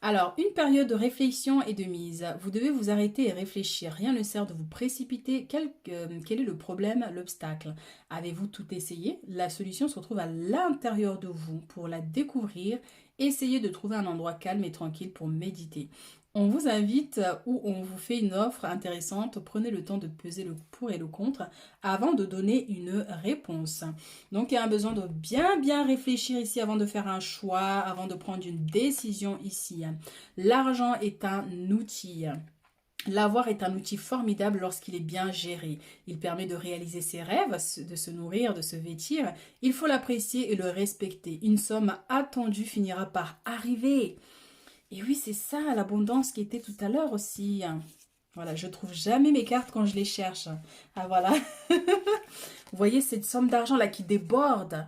Alors, une période de réflexion et de mise. Vous devez vous arrêter et réfléchir. Rien ne sert de vous précipiter. Quel est le problème, l'obstacle? Avez-vous tout essayé? La solution se trouve à l'intérieur de vous. Pour la découvrir, essayez de trouver un endroit calme et tranquille pour méditer. On vous invite ou on vous fait une offre intéressante. Prenez le temps de peser le pour et le contre avant de donner une réponse. Donc, il y a un besoin de bien réfléchir ici avant de faire un choix, avant de prendre une décision ici. L'argent est un outil. L'avoir est un outil formidable lorsqu'il est bien géré. Il permet de réaliser ses rêves, de se nourrir, de se vêtir. Il faut l'apprécier et le respecter. Une somme attendue finira par arriver. Et oui, c'est ça, l'abondance qui était tout à l'heure aussi. Voilà, je trouve jamais mes cartes quand je les cherche. Ah voilà. Vous voyez cette somme d'argent là qui déborde.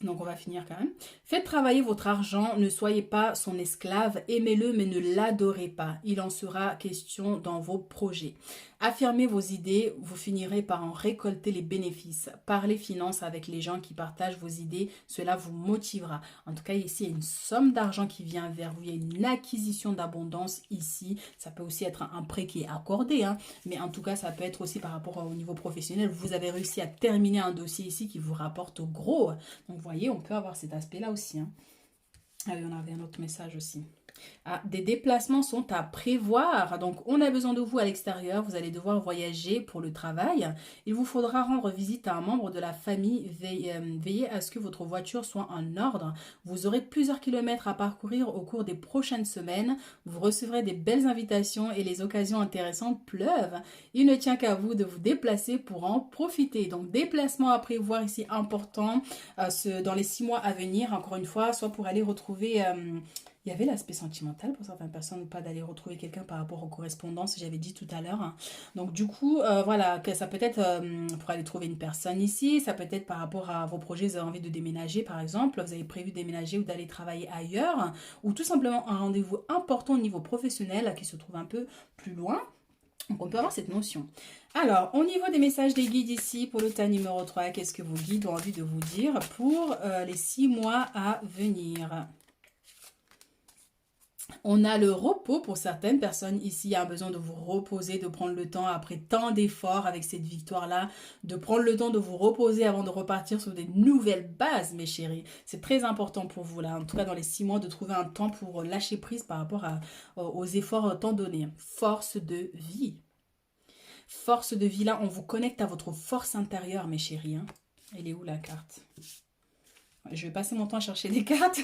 Donc on va finir quand même. Faites travailler votre argent, ne soyez pas son esclave, aimez-le mais ne l'adorez pas. Il en sera question dans vos projets. Affirmez vos idées, vous finirez par en récolter les bénéfices. Parlez finances avec les gens qui partagent vos idées, cela vous motivera. En tout cas ici il y a une somme d'argent qui vient vers vous, il y a une acquisition d'abondance ici. Ça peut aussi être un prêt qui est accordé, hein. Mais en tout cas ça peut être aussi par rapport au niveau professionnel. Vous avez réussi à terminer un dossier ici qui vous rapporte au gros. Donc vous voyez, on peut avoir cet aspect-là aussi. Hein. Ah oui, on avait un autre message aussi. Ah, des déplacements sont à prévoir, donc on a besoin de vous à l'extérieur, vous allez devoir voyager pour le travail. Il vous faudra rendre visite à un membre de la famille, veillez à ce que votre voiture soit en ordre. Vous aurez plusieurs kilomètres à parcourir au cours des prochaines semaines, vous recevrez des belles invitations et les occasions intéressantes pleuvent. Il ne tient qu'à vous de vous déplacer pour en profiter. Donc déplacement à prévoir ici important dans les 6 mois à venir, encore une fois, soit pour aller retrouver... il y avait l'aspect sentimental pour certaines personnes, pas d'aller retrouver quelqu'un par rapport aux correspondances, j'avais dit tout à l'heure. Donc du coup, voilà, que ça peut être pour aller trouver une personne ici, ça peut être par rapport à vos projets, vous avez envie de déménager par exemple, vous avez prévu de déménager ou d'aller travailler ailleurs, ou tout simplement un rendez-vous important au niveau professionnel qui se trouve un peu plus loin. Donc on peut avoir cette notion. Alors, au niveau des messages des guides ici, pour le tas numéro 3, qu'est-ce que vos guides ont envie de vous dire pour les 6 mois à venir? On a le repos pour certaines personnes ici. Il y a un besoin de vous reposer, de prendre le temps après tant d'efforts avec cette victoire-là, de prendre le temps de vous reposer avant de repartir sur des nouvelles bases, mes chéris. C'est très important pour vous là, en tout cas dans les 6 mois, de trouver un temps pour lâcher prise par rapport aux efforts tant donnés. Force de vie. Force de vie là, on vous connecte à votre force intérieure, mes chéris. Hein. Elle est où la carte? Je vais passer mon temps à chercher des cartes.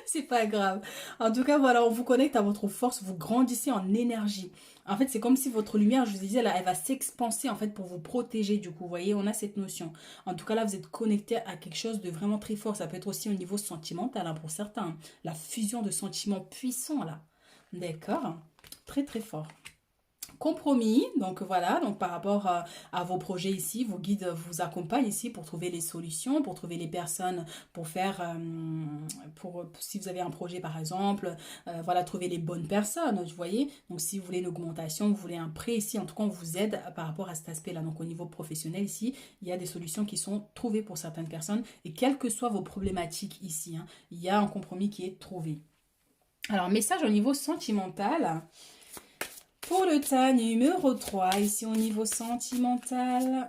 C'est pas grave. En tout cas, voilà, on vous connecte à votre force, vous grandissez en énergie. En fait, c'est comme si votre lumière, je vous disais, là, elle va s'expanser en fait pour vous protéger. Du coup, vous voyez, on a cette notion. En tout cas, là, vous êtes connecté à quelque chose de vraiment très fort. Ça peut être aussi au niveau sentimental hein, pour certains. La fusion de sentiments puissants, là. D'accord? Très, très fort. Compromis, donc voilà, donc par rapport à vos projets ici, vos guides vous accompagnent ici pour trouver les solutions, pour trouver les personnes, pour faire, si vous avez un projet par exemple, voilà, trouver les bonnes personnes, vous voyez, donc si vous voulez une augmentation, vous voulez un prêt ici, en tout cas on vous aide par rapport à cet aspect-là, donc au niveau professionnel ici, il y a des solutions qui sont trouvées pour certaines personnes, et quelles que soient vos problématiques ici, hein, il y a un compromis qui est trouvé. Alors, message au niveau sentimental. Pour le tas numéro 3, ici au niveau sentimental.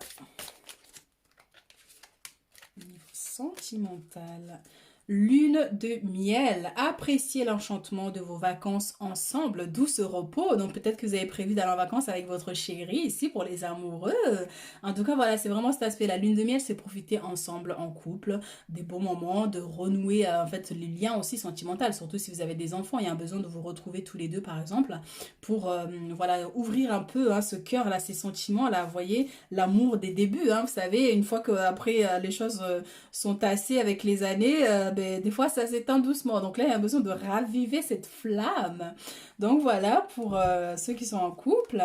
Niveau sentimental. Lune de miel. Appréciez l'enchantement de vos vacances ensemble. Douce repos. Donc peut-être que vous avez prévu d'aller en vacances avec votre chéri ici pour les amoureux. En tout cas, voilà, c'est vraiment cet aspect. La lune de miel, c'est profiter ensemble en couple, des beaux moments, de renouer en fait les liens aussi sentimentaux. Surtout si vous avez des enfants, il y a un besoin de vous retrouver tous les deux par exemple pour voilà ouvrir un peu hein, ce cœur là, ces sentiments là. Vous voyez l'amour des débuts. Hein, vous savez, une fois que après les choses sont tassées avec les années. Ben, des fois ça s'éteint doucement. Donc là, il y a besoin de raviver cette flamme. Donc voilà, pour ceux qui sont en couple.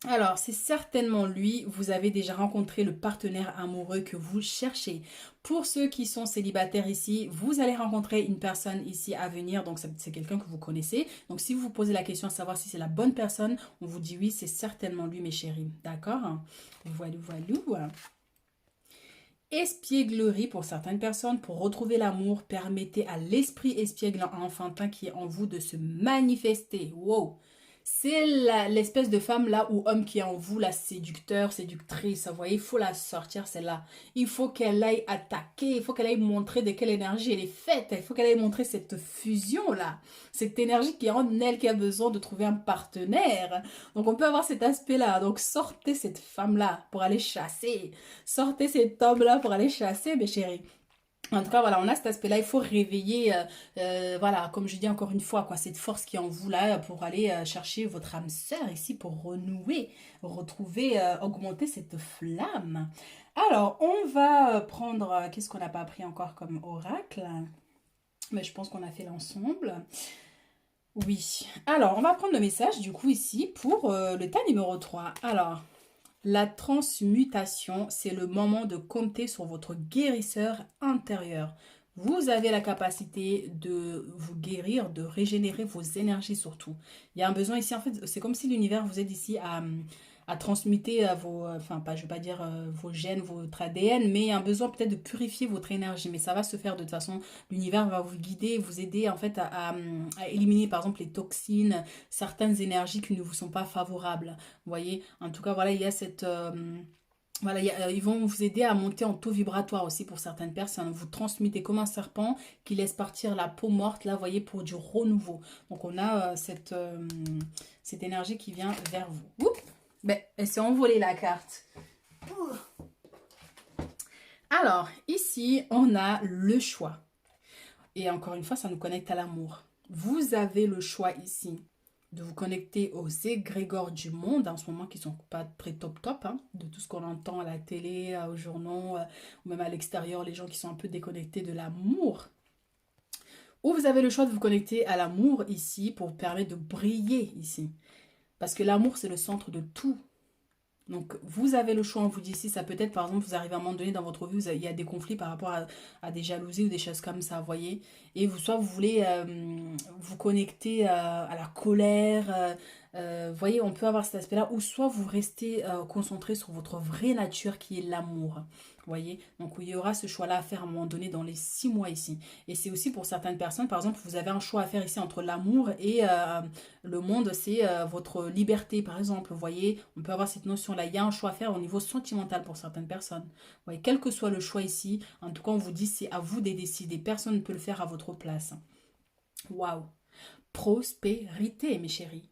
Alors, c'est certainement lui, vous avez déjà rencontré le partenaire amoureux que vous cherchez. Pour ceux qui sont célibataires ici, vous allez rencontrer une personne ici à venir, donc c'est quelqu'un que vous connaissez. Donc si vous vous posez la question de savoir si c'est la bonne personne, on vous dit oui, c'est certainement lui mes chéris. D'accord? Voilà, voilà. Espièglerie pour certaines personnes, pour retrouver l'amour, permettez à l'esprit espiègle enfantin qui est en vous de se manifester. Wow! C'est l'espèce de femme là ou homme qui est en vous, la séducteur, séductrice. Vous voyez, il faut la sortir celle-là. Il faut qu'elle aille attaquer, il faut qu'elle aille montrer de quelle énergie elle est faite. Il faut qu'elle aille montrer cette fusion là. Cette énergie qui est en elle, qui a besoin de trouver un partenaire. Donc on peut avoir cet aspect-là. Donc sortez cette femme-là pour aller chasser. Sortez cet homme-là pour aller chasser, mes chéris. En tout cas, voilà, on a cet aspect-là, il faut réveiller, voilà, comme je dis encore une fois, quoi, cette force qui est en vous là pour aller chercher votre âme sœur ici pour renouer, retrouver, augmenter cette flamme. Alors, on va prendre, qu'est-ce qu'on n'a pas appris encore comme oracle? Mais je pense qu'on a fait l'ensemble. Oui. Alors, on va prendre le message du coup ici pour le tas numéro 3. Alors, la transmutation, c'est le moment de compter sur votre guérisseur intérieur. Vous avez la capacité de vous guérir, de régénérer vos énergies surtout. Il y a un besoin ici, en fait, c'est comme si l'univers vous aide ici à transmuter vos, enfin, pas, je vais pas dire vos gènes, votre ADN, mais il y a un besoin peut-être de purifier votre énergie. Mais ça va se faire de toute façon, l'univers va vous guider, vous aider en fait à éliminer par exemple les toxines, certaines énergies qui ne vous sont pas favorables. Vous voyez, en tout cas, voilà, il y a cette Voilà, ils vont vous aider à monter en taux vibratoire aussi pour certaines personnes. Vous transmettez comme un serpent qui laisse partir la peau morte, là, vous voyez, pour du renouveau. Donc, on a cette énergie qui vient vers vous. Oups, ben, elle s'est envolée la carte. Alors, ici, on a le choix. Et encore une fois, ça nous connecte à l'amour. Vous avez le choix ici de vous connecter aux égrégores du monde en ce moment qui sont pas très top top, hein, de tout ce qu'on entend à la télé, aux journaux, ou même à l'extérieur, les gens qui sont un peu déconnectés de l'amour. Ou vous avez le choix de vous connecter à l'amour ici pour vous permettre de briller ici. Parce que l'amour, c'est le centre de tout. Donc, vous avez le choix, on vous dit ici, ça peut être, par exemple, vous arrivez à un moment donné dans votre vie, il y a des conflits par rapport à des jalousies ou des choses comme ça, vous voyez. Et vous, soit vous voulez vous connecter à la colère, vous voyez, on peut avoir cet aspect-là, ou soit vous restez concentré sur votre vraie nature qui est l'amour, vous voyez. Donc, il y aura ce choix-là à faire à un moment donné dans les 6 mois ici. Et c'est aussi pour certaines personnes, par exemple, vous avez un choix à faire ici entre l'amour et le monde, c'est votre liberté, par exemple. Vous voyez, on peut avoir cette notion-là. Il y a un choix à faire au niveau sentimental pour certaines personnes. Vous voyez, quel que soit le choix ici, en tout cas, on vous dit c'est à vous de décider. Personne ne peut le faire à votre place. Waouh! Prospérité, mes chéris.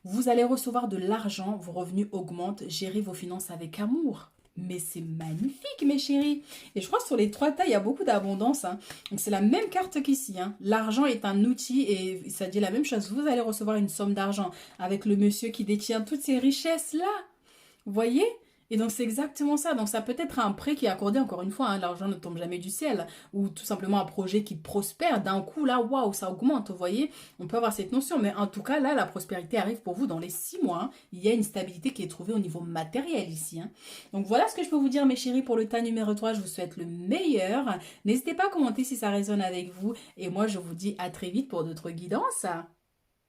Vous allez recevoir de l'argent, vos revenus augmentent, gérez vos finances avec amour. Mais c'est magnifique, mes chéris. Et je crois que sur les 3 tas, il y a beaucoup d'abondance, hein. Donc c'est la même carte qu'ici, hein. L'argent est un outil et ça dit la même chose. Vous allez recevoir une somme d'argent avec le monsieur qui détient toutes ces richesses-là. Vous voyez? Et donc c'est exactement ça. Donc ça peut être un prêt qui est accordé, encore une fois, hein, l'argent ne tombe jamais du ciel. Ou tout simplement un projet qui prospère. D'un coup, là, waouh, ça augmente, vous voyez? On peut avoir cette notion. Mais en tout cas, là, la prospérité arrive pour vous dans les 6 mois, hein. Il y a une stabilité qui est trouvée au niveau matériel ici, hein. Donc voilà ce que je peux vous dire, mes chéris, pour le tas numéro 3. Je vous souhaite le meilleur. N'hésitez pas à commenter si ça résonne avec vous. Et moi, je vous dis à très vite pour d'autres guidances.